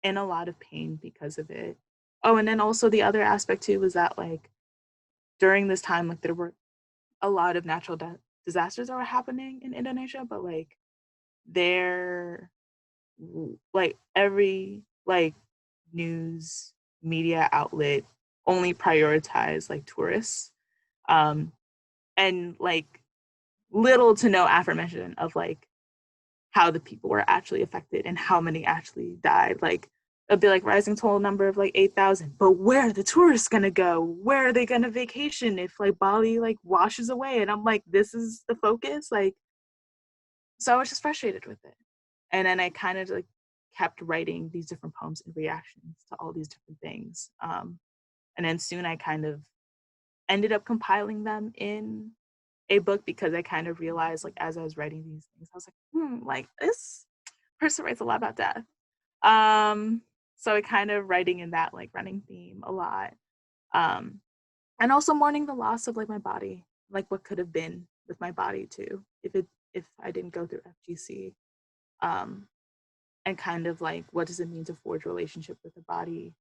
in a lot of pain because of it. Oh, and then also the other aspect too was that like during this time, like there were a lot of natural disasters that were happening in Indonesia, but like there, like every like news media outlet only prioritize like tourists, and like little to no affirmation of like how the people were actually affected and how many actually died. Like it'd be like rising total number of like 8,000, but where are the tourists gonna go? Where are they gonna vacation if like Bali like washes away? And I'm like, this is the focus. Like, so I was just frustrated with it. And then I kind of like kept writing these different poems in reactions to all these different things. And then soon I kind of ended up compiling them in a book because I kind of realized like as I was writing these things, I was like, like this person writes a lot about death. So I kind of writing in that like running theme a lot. And also mourning the loss of like my body, like what could have been with my body too, if I didn't go through FGC. And kind of like what does it mean to forge a relationship with the body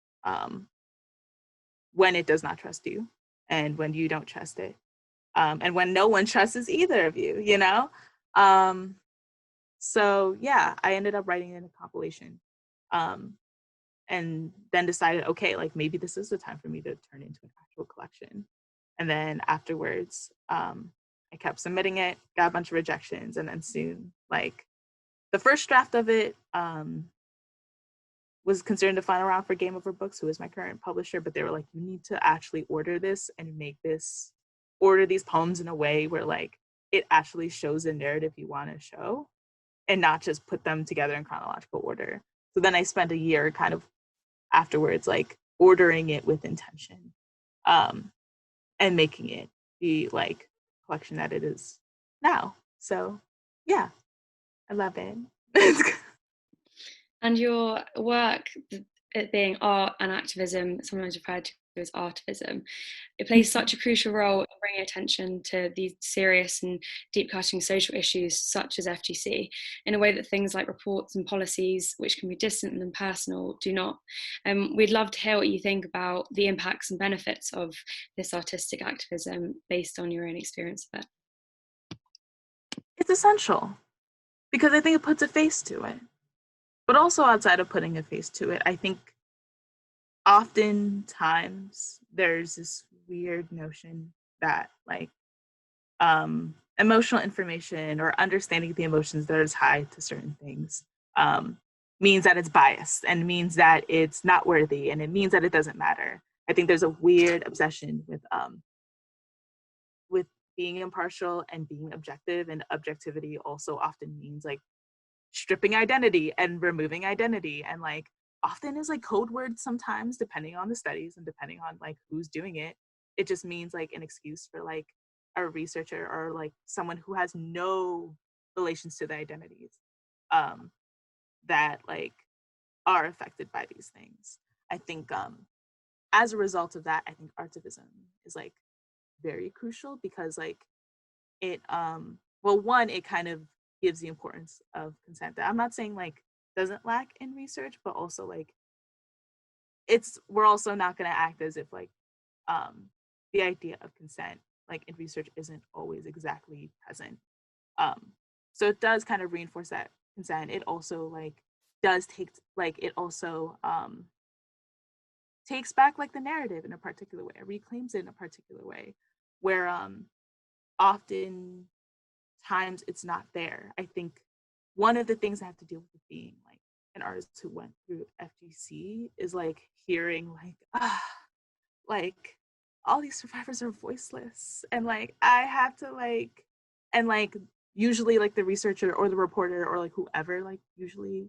when it does not trust you and when you don't trust it, and when no one trusts either of you, you know? So yeah, I ended up writing in a compilation, and then decided, okay, like maybe this is the time for me to turn into an actual collection. And then afterwards, I kept submitting it, got a bunch of rejections, and then soon, like the first draft of it was considered the final round for Game Over Books, who is my current publisher, but they were like, you need to actually order this and order these poems in a way where like it actually shows the narrative you want to show and not just put them together in chronological order. So then I spent a year kind of afterwards, like ordering it with intention, and making it the like collection that it is now. So yeah, I love it. And your work, it being art and activism, sometimes referred to as artivism, it plays such a crucial role in bringing attention to these serious and deep-cutting social issues such as FGC in a way that things like reports and policies, which can be distant and impersonal, do not. We'd love to hear what you think about the impacts and benefits of this artistic activism based on your own experience of it. It's essential because I think it puts a face to it. But also outside of putting a face to it, I think oftentimes there's this weird notion that like emotional information or understanding the emotions that are tied to certain things means that it's biased and means that it's not worthy and it means that it doesn't matter. I think there's a weird obsession with being impartial and being objective, and objectivity also often means like stripping identity and removing identity, and like often is like code words sometimes depending on the studies and depending on like who's doing it. It just means like an excuse for like a researcher or like someone who has no relations to the identities that like are affected by these things. I think as a result of that, I think artivism is like very crucial because like it well, one, it kind of gives the importance of consent that I'm not saying like doesn't lack in research, but also like we're also not going to act as if like the idea of consent like in research isn't always exactly present. So it does kind of reinforce that consent. It also like does take like it also takes back like the narrative in a particular way, reclaims it in a particular way, where often times it's not there. I think one of the things I have to deal with being like an artist who went through FGC is like hearing like all these survivors are voiceless, and like I have to like, and like usually like the researcher or the reporter or like whoever like usually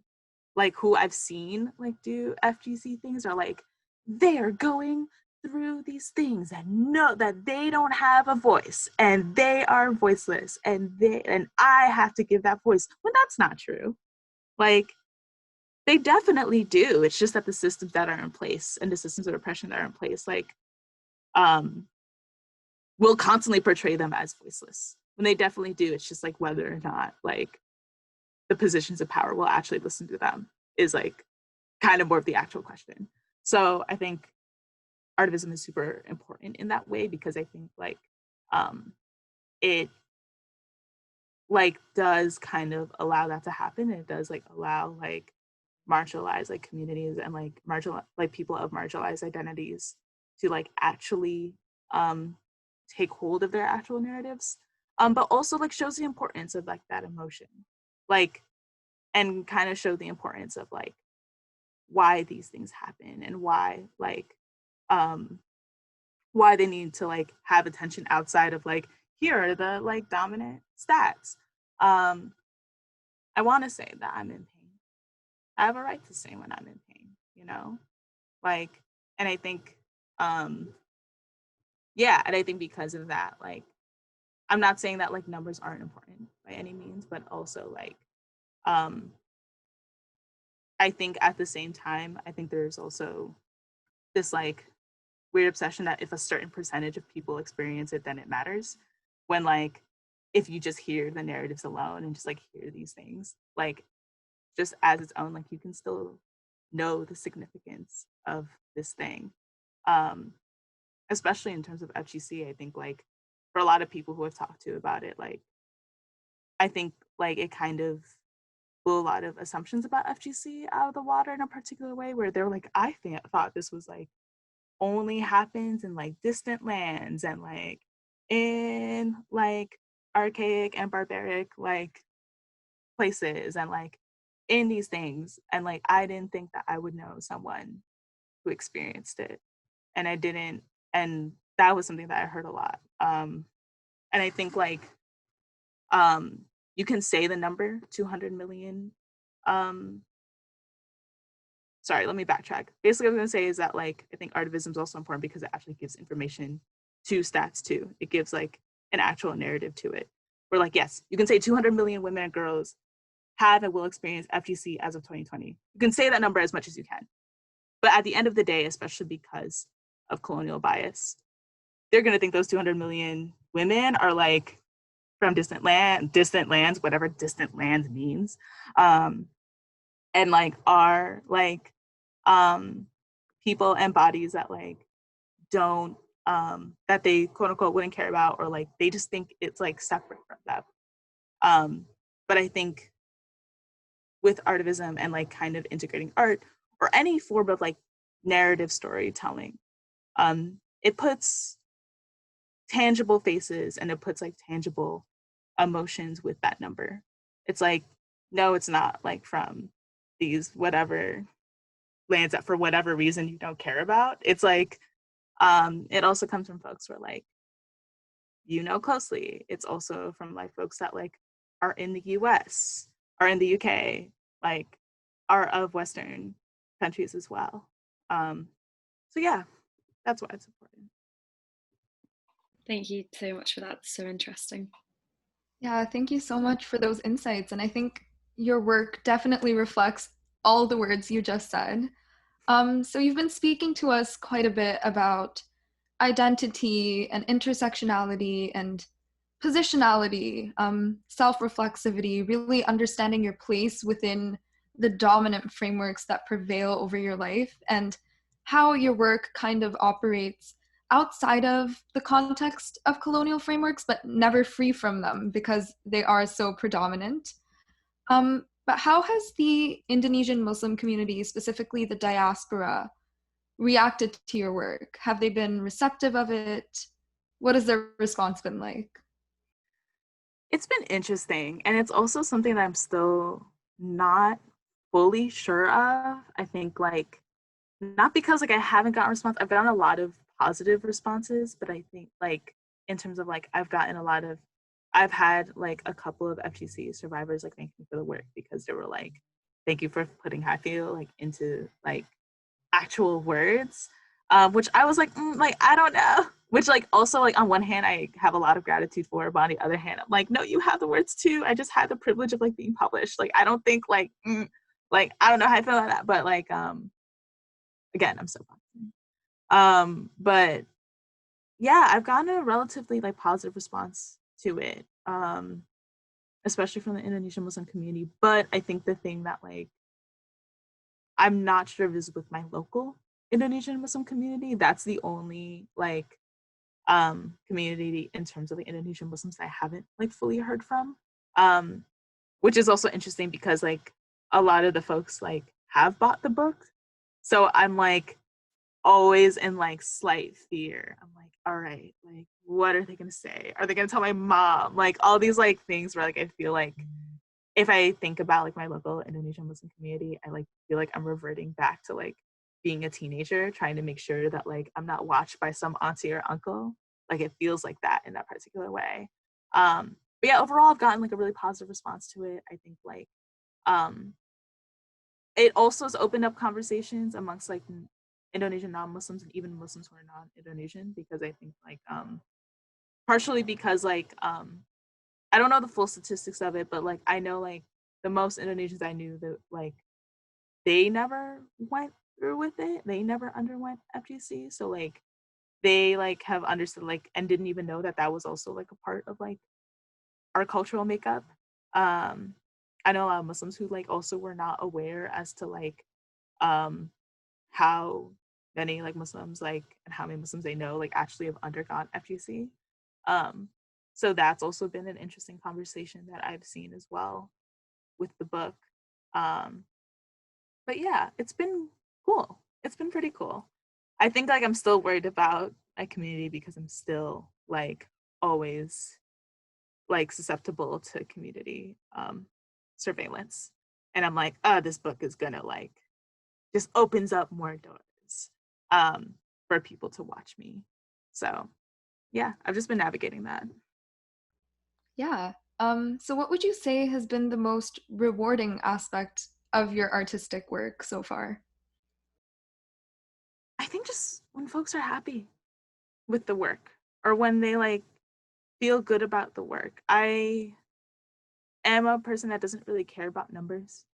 like who I've seen like do FGC things are like they are going through these things and know that they don't have a voice and they are voiceless and I have to give that voice when that's not true. Like they definitely do. It's just that the systems that are in place and the systems of oppression that are in place like will constantly portray them as voiceless when they definitely do. It's just like whether or not like the positions of power will actually listen to them is like kind of more of the actual question. So I think artivism is super important in that way because I think like it like does kind of allow that to happen. It does like allow like marginalized like communities and like people of marginalized identities to like actually take hold of their actual narratives, but also like shows the importance of like that emotion, like, and kind of show the importance of like why these things happen and why like why they need to like have attention outside of like here are the like dominant stats. I want to say that I'm in pain. I have a right to say when I'm in pain, you know, like, and I think yeah, and I think because of that, like I'm not saying that like numbers aren't important by any means, but also like I think at the same time, I think there's also this like weird obsession that if a certain percentage of people experience it, then it matters. When like, if you just hear the narratives alone and just like hear these things, like just as its own, like you can still know the significance of this thing. Especially in terms of FGC, I think like for a lot of people who I've talked to about it, like I think like it kind of blew a lot of assumptions about FGC out of the water in a particular way where they're like, I thought this was like only happens in like distant lands and like in like archaic and barbaric like places and like in these things, and like I didn't think that I would know someone who experienced it, and I didn't, and that was something that I heard a lot. And I think like you can say the number 200 million. Sorry, let me backtrack. Basically, what I'm gonna say is that like I think artivism is also important because it actually gives information to stats too. It gives like an actual narrative to it. Where like, yes, you can say 200 million women and girls have and will experience FGC as of 2020. You can say that number as much as you can. But at the end of the day, especially because of colonial bias, they're gonna think those 200 million women are like from distant lands, whatever distant land means. And like are like people and bodies that like don't that they quote unquote wouldn't care about, or like they just think it's like separate from them. But I think with artivism and like kind of integrating art or any form of like narrative storytelling, it puts tangible faces and it puts like tangible emotions with that number. It's like, no, it's not like from these whatever lands that for whatever reason you don't care about. It's like it also comes from folks who are like, you know, closely. It's also from like folks that like are in the US, are in the UK, like are of Western countries as well. So yeah, that's why it's important. Thank you so much for that. So interesting. Yeah, thank you so much for those insights. And I think your work definitely reflects all the words you just said. So you've been speaking to us quite a bit about identity and intersectionality and positionality, self-reflexivity, really understanding your place within the dominant frameworks that prevail over your life, and how your work kind of operates outside of the context of colonial frameworks, but never free from them because they are so predominant. But how has the Indonesian Muslim community, specifically the diaspora, reacted to your work? Have they been receptive of it? What has their response been like? It's been interesting, and it's also something that I'm still not fully sure of. I think like not because like I haven't gotten response. I've gotten a lot of positive responses, but I think like in terms of like I've had like a couple of FGC survivors like thank me for the work because they were like, thank you for putting how I feel like into like actual words, which I was like, like I don't know. Which like also like on one hand I have a lot of gratitude for, but on the other hand I'm like, no, you have the words too. I just had the privilege of like being published. Like I don't think like like I don't know how I feel on that, but like again I'm so positive. But yeah, I've gotten a relatively like positive response to it, especially from the Indonesian Muslim community. But I think the thing that like I'm not sure if it's with my local Indonesian Muslim community. That's the only like community in terms of the Indonesian Muslims that I haven't like fully heard from. Which is also interesting because like a lot of the folks like have bought the book. So I'm like always in like slight fear. I'm like, all right, like what are they gonna say? Are they gonna tell my mom? Like all these like things where like I feel like if I think about like my local Indonesian Muslim community, I like feel like I'm reverting back to like being a teenager, trying to make sure that like I'm not watched by some auntie or uncle. Like it feels like that in that particular way. But yeah, overall I've gotten like a really positive response to it. I think like it also has opened up conversations amongst like Indonesian non-Muslims and even Muslims who are non-Indonesian, because I think like partially because like I don't know the full statistics of it, but like I know like the most Indonesians I knew that like they never went through with it. They never underwent FGC. So like they like have understood like and didn't even know that that was also like a part of like our cultural makeup. I know a lot of Muslims who like also were not aware as to like how many like Muslims like and how many Muslims they know like actually have undergone FGC. So that's also been an interesting conversation that I've seen as well with the book. But yeah, it's been cool. It's been pretty cool. I think like I'm still worried about my community because I'm still like always like susceptible to community surveillance. And I'm like, oh, this book is gonna like just opens up more doors for people to watch me. So yeah, I've just been navigating that. Yeah. So what would you say has been the most rewarding aspect of your artistic work so far? I think just when folks are happy with the work, or when they like feel good about the work. I am a person that doesn't really care about numbers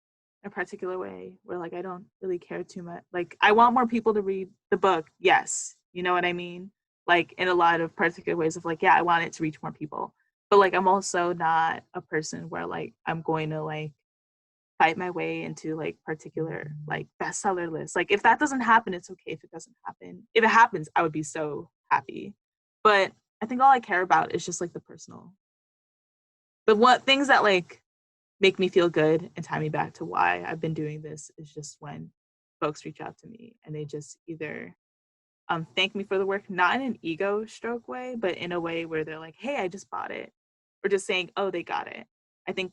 in a particular way, where like I don't really care too much. Like I want more people to read the book, yes, you know what I mean, like in a lot of particular ways of like, yeah, I want it to reach more people, but like I'm also not a person where like I'm going to like fight my way into like particular like bestseller lists. Like if that doesn't happen, it's okay. If it doesn't happen, if it happens, I would be so happy. But I think all I care about is just like the personal, the what things that like make me feel good and tie me back to why I've been doing this is just when folks reach out to me and they just either thank me for the work, not in an ego stroke way, but in a way where they're like, hey, I just bought it, or just saying, oh, they got it. I think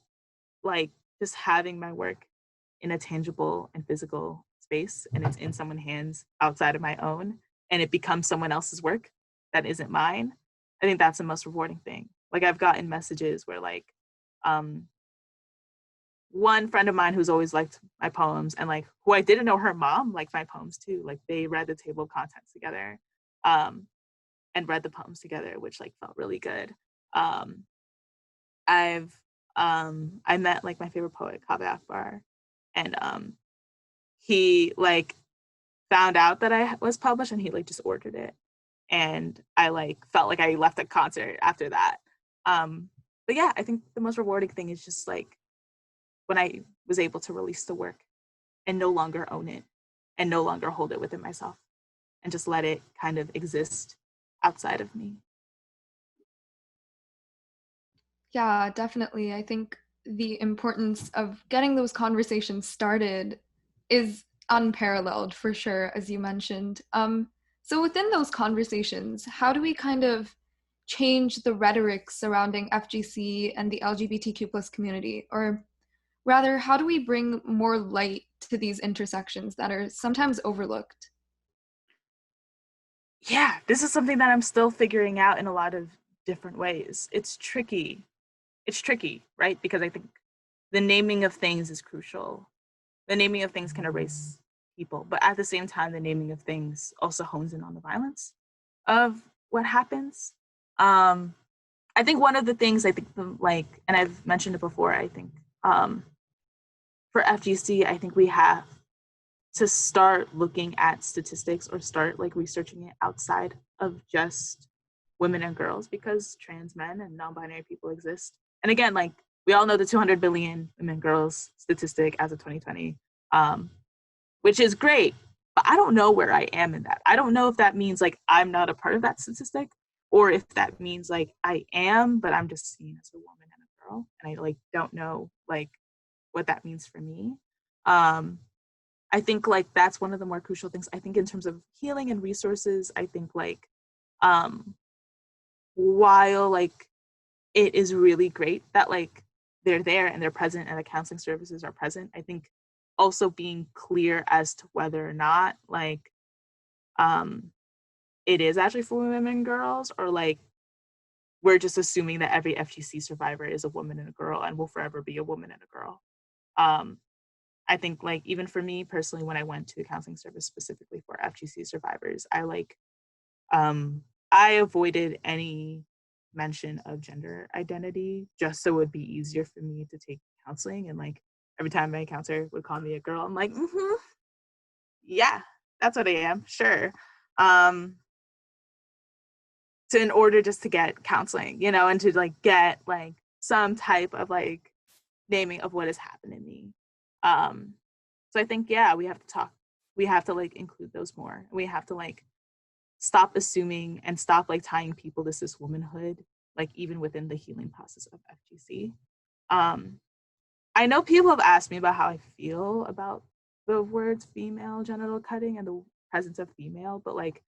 like just having my work in a tangible and physical space, and it's in someone's hands outside of my own, and it becomes someone else's work that isn't mine. I think that's the most rewarding thing. Like I've gotten messages where like one friend of mine who's always liked my poems, and like who I didn't know her mom liked my poems too. Like they read the table of contents together, and read the poems together, which like felt really good. I've I met like my favorite poet, Kaveh Akbar, and he like found out that I was published, and he like just ordered it, and I like felt like I left a concert after that. But yeah, I think the most rewarding thing is just like when I was able to release the work and no longer own it and no longer hold it within myself and just let it kind of exist outside of me. Yeah, definitely. I think the importance of getting those conversations started is unparalleled for sure, as you mentioned. So within those conversations, how do we kind of change the rhetoric surrounding FGC and the LGBTQ plus community? Or rather, how do we bring more light to these intersections that are sometimes overlooked? Yeah, this is something that I'm still figuring out in a lot of different ways. It's tricky, right? Because I think the naming of things is crucial. The naming of things can erase people, but at the same time, the naming of things also hones in on the violence of what happens. I think one of the things I think like, and I've mentioned it before, I think for FGC, I think we have to start looking at statistics or start like researching it outside of just women and girls, because trans men and non-binary people exist. And again, like we all know the 200 billion women girls statistic as of 2020, which is great, but I don't know where I am in that. I don't know if that means like I'm not a part of that statistic, or if that means like I am, but I'm just seen as a woman and a girl, and I like don't know like what that means for me. I think like that's one of the more crucial things. I think in terms of healing and resources, I think like while like it is really great that like they're there and they're present and the counseling services are present, I think also being clear as to whether or not like it is actually for women and girls, or like we're just assuming that every FGC survivor is a woman and a girl and will forever be a woman and a girl. I think like even for me personally, when I went to the counseling service specifically for FGC survivors, I like I avoided any mention of gender identity just so it would be easier for me to take counseling. And like every time my counselor would call me a girl, I'm like, yeah, that's what I am, sure. So in order just to get counseling, you know, and to like get like some type of like naming of what has happened in me. So I think, yeah, we have to talk. We have to like include those more. We have to like stop assuming and stop like tying people to cis womanhood, like even within the healing process of FGC. I know people have asked me about how I feel about the words female genital cutting and the presence of female, but like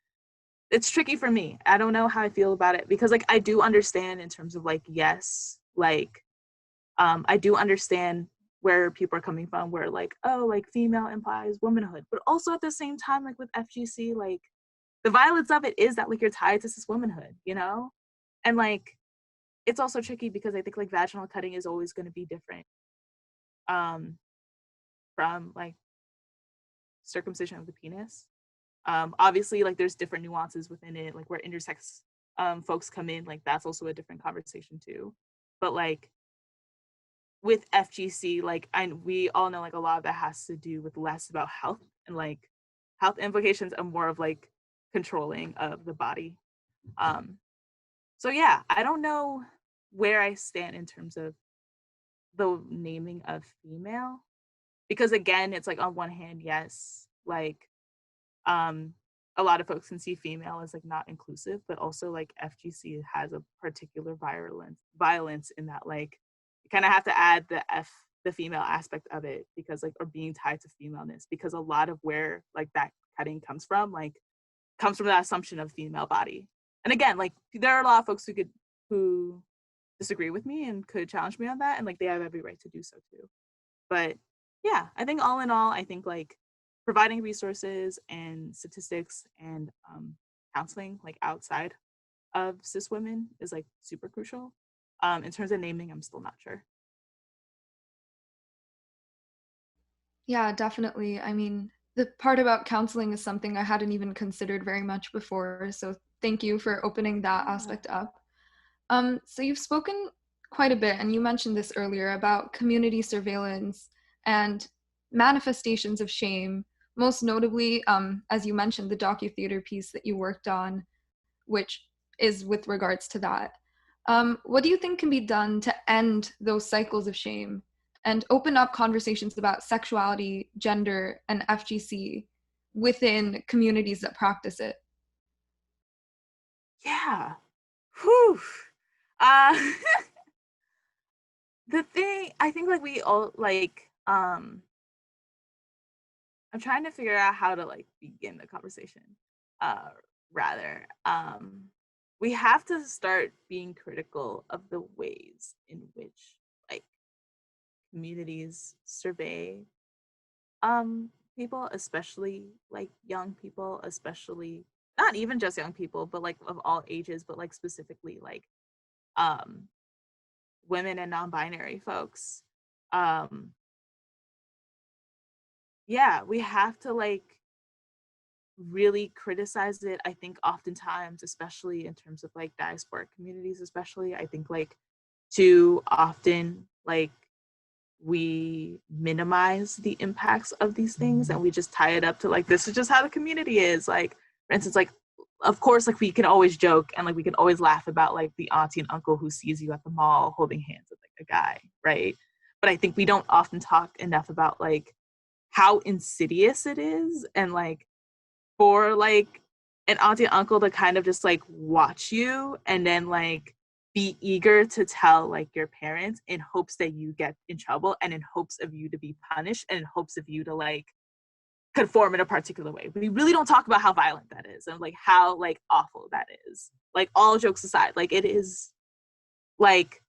it's tricky for me. I don't know how I feel about it, because like I do understand in terms of like, yes, like I do understand where people are coming from, where like, oh, like female implies womanhood, but also at the same time, like with FGC, like the violence of it is that like you're tied to cis womanhood, you know? And like, it's also tricky because I think like vaginal cutting is always going to be different from like circumcision of the penis. Obviously, like there's different nuances within it, like where intersex folks come in, like that's also a different conversation too. But like with FGC, like we all know like a lot of that has to do with less about health and like health implications and more of like controlling of the body. So yeah, I don't know where I stand in terms of the naming of female, because again, it's like on one hand, yes, like a lot of folks can see female as like not inclusive, but also like FGC has a particular violence in that like you kind of have to add the female aspect of it, because like, or being tied to femaleness, because a lot of where like that cutting comes from that assumption of female body. And again, like there are a lot of folks who disagree with me and could challenge me on that, and like they have every right to do so too. But yeah, I think all in all, I think like providing resources and statistics and counseling like outside of cis women is like super crucial. In terms of naming, I'm still not sure. Yeah, definitely. I mean, the part about counseling is something I hadn't even considered very much before. So thank you for opening that aspect up. So you've spoken quite a bit, and you mentioned this earlier about community surveillance and manifestations of shame, most notably, as you mentioned, the docutheater piece that you worked on, which is with regards to that. What do you think can be done to end those cycles of shame and open up conversations about sexuality, gender, and FGC within communities that practice it? Yeah. Whew. Uh, the thing, I think like we all like, I'm trying to figure out how to like begin the conversation. Rather, we have to start being critical of the ways in which like communities survey people, especially like young people, especially not even just young people, but like of all ages, but like specifically like um women and non-binary folks. Yeah, we have to like really criticize it. I think oftentimes, especially in terms of like diasporic communities, especially, I think like too often like we minimize the impacts of these things and we just tie it up to like, this is just how the community is. Like, for instance, like, of course, like we can always joke and like we can always laugh about like the auntie and uncle who sees you at the mall holding hands with like a guy, right? But I think we don't often talk enough about like how insidious it is, and like for like an auntie and uncle to kind of just like watch you and then like be eager to tell like your parents in hopes that you get in trouble and in hopes of you to be punished and in hopes of you to like conform in a particular way. We really don't talk about how violent that is and like how like awful that is. Like all jokes aside, like it is like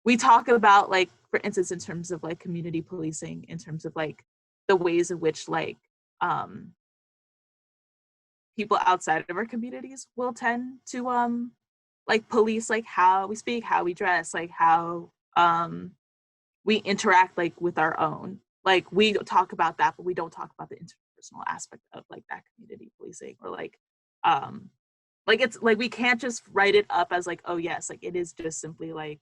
we talk about like, for instance, in terms of like community policing, in terms of like the ways in which like people outside of our communities will tend to like police like how we speak, how we dress, like how we interact like with our own. Like we talk about that, but we don't talk about the interpersonal aspect of like that community policing, or like it's like we can't just write it up as like, oh yes, like it is just simply like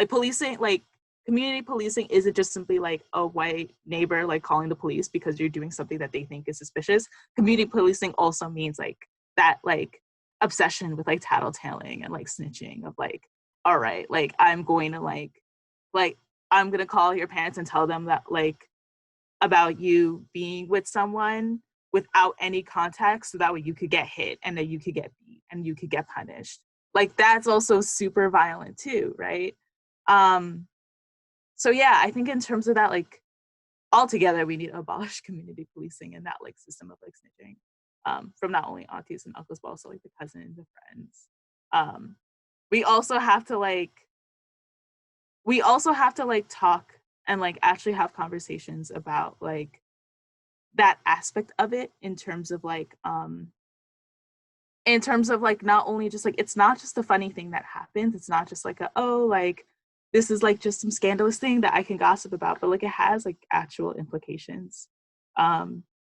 policing, like community policing isn't just simply like a white neighbor like calling the police because you're doing something that they think is suspicious. Community policing also means like that like obsession with like tattletaling and like snitching of like, all right, like I'm going to like I'm gonna call your parents and tell them that like about you being with someone without any context, so that way you could get hit and that you could get beat and you could get punished. Like that's also super violent too, right? So yeah, I think in terms of that, like altogether, we need to abolish community policing and that like system of like snitching from not only aunties and uncles, but also like the cousins, the friends. We also have to like talk and like actually have conversations about like that aspect of it in terms of like not only just like, it's not just a funny thing that happens, it's not just like like this is like just some scandalous thing that I can gossip about, but like it has like actual implications.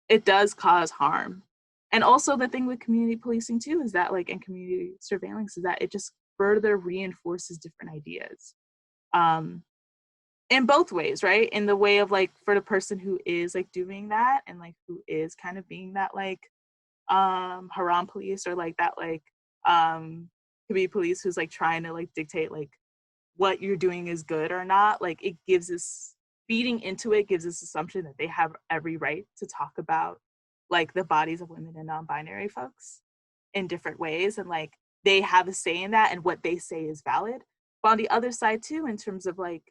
It does cause harm. And also the thing with community policing too is that like, in community surveillance, is that it just further reinforces different ideas. In both ways, right? In the way of like, for the person who is like doing that and like who is kind of being that like haram police, or like that like community police who's like trying to like dictate like what you're doing is good or not. Like it gives us, feeding into it gives this assumption that they have every right to talk about like the bodies of women and non-binary folks in different ways, and like they have a say in that and what they say is valid. But on the other side too, in terms of like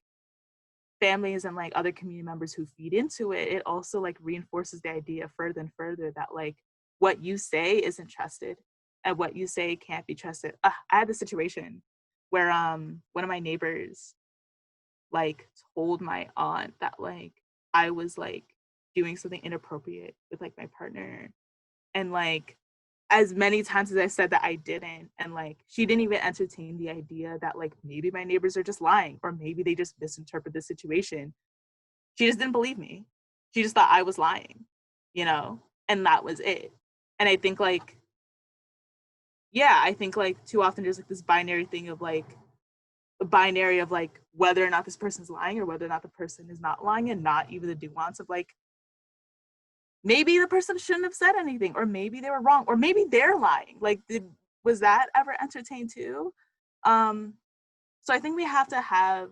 families and like other community members who feed into it, it also like reinforces the idea further and further that like what you say isn't trusted and what you say can't be trusted. I had this situation where one of my neighbors like told my aunt that like I was like doing something inappropriate with like my partner, and like as many times as I said that I didn't, and like she didn't even entertain the idea that like maybe my neighbors are just lying, or maybe they just misinterpret the situation. She just didn't believe me. She just thought I was lying, you know, and that was it. And I think like, yeah, I think like too often there's like this binary thing of like, a binary of like whether or not this person's lying or whether or not the person is not lying, and not even the nuance of like, maybe the person shouldn't have said anything, or maybe they were wrong, or maybe they're lying. Like, was that ever entertained too? So I think we have to have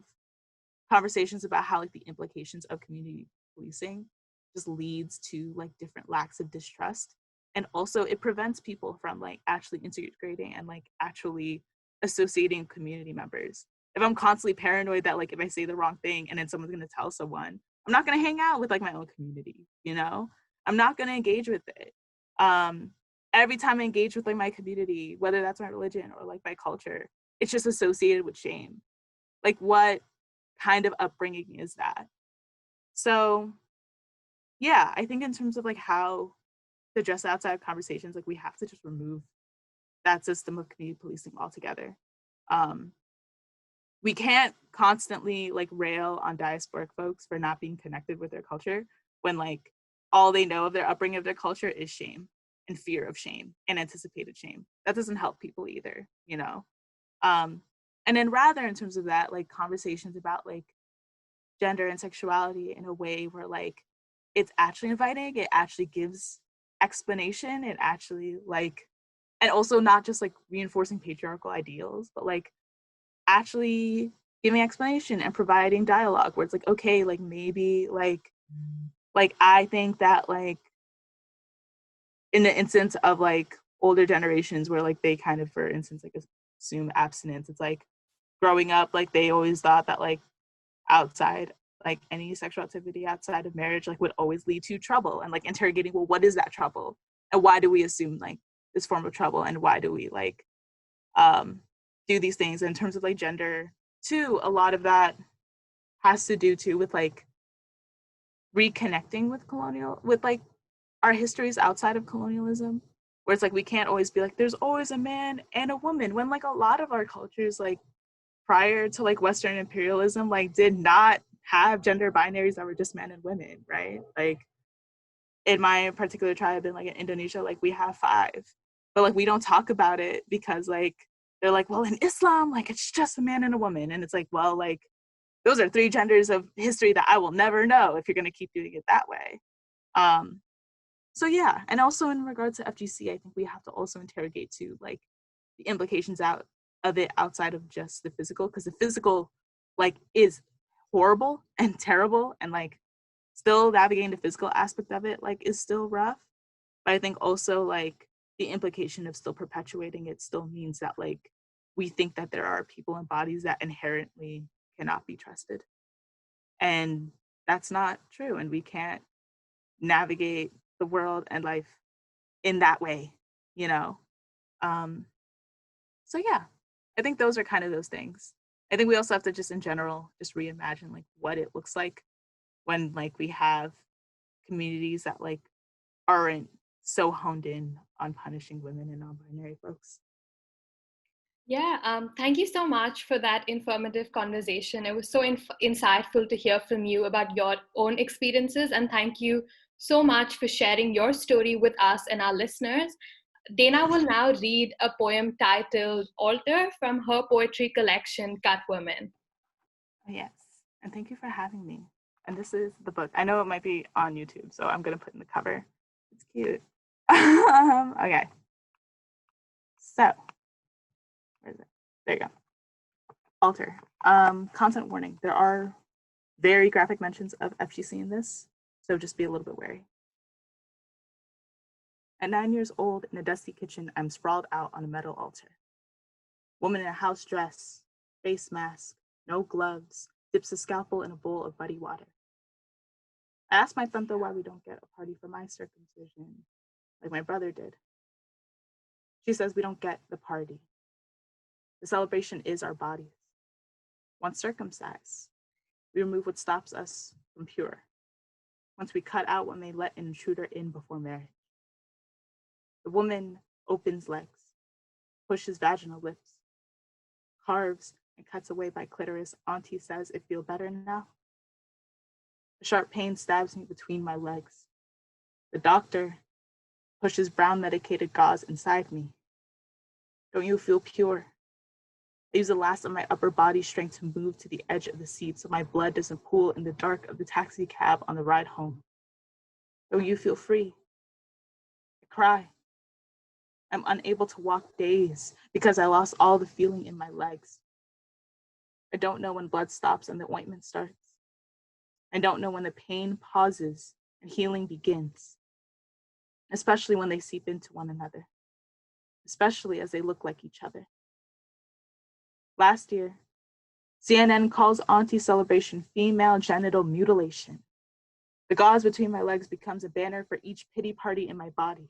conversations about how like the implications of community policing just leads to like different lacks of distrust, and also it prevents people from like actually integrating and like actually associating community members. If I'm constantly paranoid that like if I say the wrong thing and then someone's going to tell someone, I'm not going to hang out with like my own community, you know? I'm not going to engage with it. Every time I engage with like my community, whether that's my religion or like my culture, it's just associated with shame. Like, what kind of upbringing is that? So yeah, I think in terms of like how to address outside conversations, like we have to just remove that system of community policing altogether. We can't constantly like rail on diasporic folks for not being connected with their culture when like all they know of their upbringing of their culture is shame and fear of shame and anticipated shame. That doesn't help people either, you know? And then rather in terms of that, like conversations about like gender and sexuality in a way where like it's actually inviting, it actually gives explanation, it actually like, and also not just like reinforcing patriarchal ideals, but like actually giving explanation and providing dialogue where it's like, okay, like maybe like I think that like in the instance of like older generations where like they kind of, for instance, like assume abstinence, it's like growing up, like they always thought that like outside, like any sexual activity outside of marriage like would always lead to trouble, and like interrogating, well, what is that trouble and why do we assume like this form of trouble, and why do we like do these things in terms of like gender too. A lot of that has to do too with like reconnecting with like our histories outside of colonialism, where it's like we can't always be like there's always a man and a woman, when like a lot of our cultures like prior to like Western imperialism like did not have gender binaries that were just men and women, right? Like in my particular tribe in like in Indonesia, like we have 5, but like we don't talk about it because like they're like, well, in Islam, like it's just a man and a woman, and it's like, well, like those are 3 genders of history that I will never know if you're going to keep doing it that way. So yeah, and also in regards to FGC, I think we have to also interrogate too like the implications out of it outside of just the physical, because the physical like is horrible and terrible, and like still navigating the physical aspect of it like is still rough. But I think also like the implication of still perpetuating it still means that like we think that there are people and bodies that inherently cannot be trusted, and that's not true, and we can't navigate the world and life in that way, you know. So yeah, I think those are kind of those things. I think we also have to just in general, just reimagine like what it looks like when like we have communities that like aren't so honed in on punishing women and non-binary folks. Yeah, thank you so much for that informative conversation. It was so insightful to hear from you about your own experiences, and thank you so much for sharing your story with us and our listeners. Dena will now read a poem titled Altar from her poetry collection, Cut Women. Yes, and thank you for having me. And this is the book. I know it might be on YouTube, so I'm going to put in the cover. It's cute. Okay. So, where is it? There you go. Altar. Content warning. There are very graphic mentions of FGC in this, so just be a little bit wary. At 9 years old, in a dusty kitchen, I'm sprawled out on a metal altar. Woman in a house dress, face mask, no gloves, dips a scalpel in a bowl of muddy water. I asked my tanto why we don't get a party for my circumcision, like my brother did. She says we don't get the party. The celebration is our bodies. Once circumcised, we remove what stops us from pure. Once we cut out what may let an intruder in before marriage. The woman opens legs, pushes vaginal lips, carves and cuts away by clitoris. Auntie says it feels better now. A sharp pain stabs me between my legs. The doctor pushes brown medicated gauze inside me. Don't you feel pure? I use the last of my upper body strength to move to the edge of the seat so my blood doesn't pool in the dark of the taxi cab on the ride home. Don't you feel free? I cry. I'm unable to walk days because I lost all the feeling in my legs. I don't know when blood stops and the ointment starts. I don't know when the pain pauses and healing begins, especially when they seep into one another, especially as they look like each other. Last year, CNN calls Auntie celebration female genital mutilation. The gauze between my legs becomes a banner for each pity party in my body.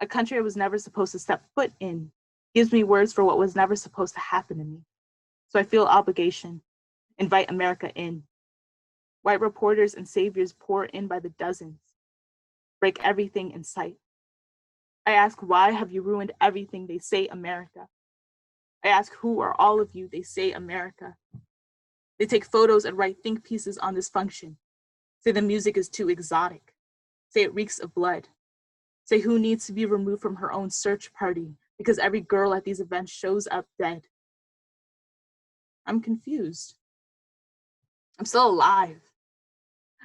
A country I was never supposed to step foot in gives me words for what was never supposed to happen to me. So I feel obligation, invite America in. White reporters and saviors pour in by the dozens, break everything in sight. I ask, why have you ruined everything? They say America. I ask, who are all of you? They say America. They take photos and write think pieces on dysfunction. Say the music is too exotic. Say it reeks of blood. Say who needs to be removed from her own search party because every girl at these events shows up dead. I'm confused. I'm still alive.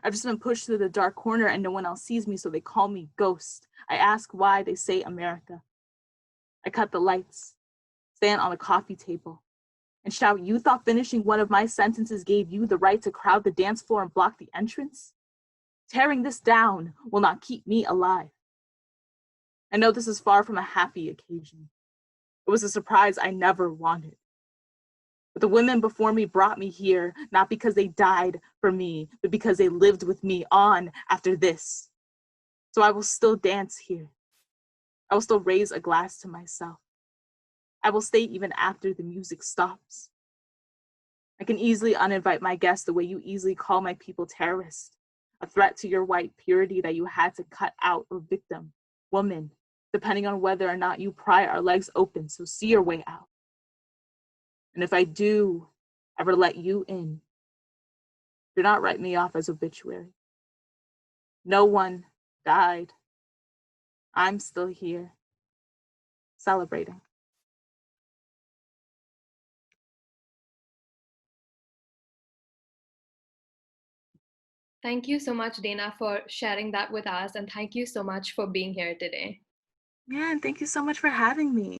I've just been pushed to the dark corner and no one else sees me, so they call me Ghost. I ask why, they say America. I cut the lights, stand on the coffee table, and shout, you thought finishing one of my sentences gave you the right to crowd the dance floor and block the entrance? Tearing this down will not keep me alive. I know this is far from a happy occasion. It was a surprise I never wanted. But the women before me brought me here, not because they died for me, but because they lived with me on after this. So I will still dance here. I will still raise a glass to myself. I will stay even after the music stops. I can easily uninvite my guests the way you easily call my people terrorists, a threat to your white purity that you had to cut out, or victim, woman, depending on whether or not you pry our legs open, so see your way out. And if I do ever let you in, do not write me off as obituary. No one died. I'm still here, celebrating. Thank you so much, Dena, for sharing that with us, and thank you so much for being here today. Yeah, and thank you so much for having me.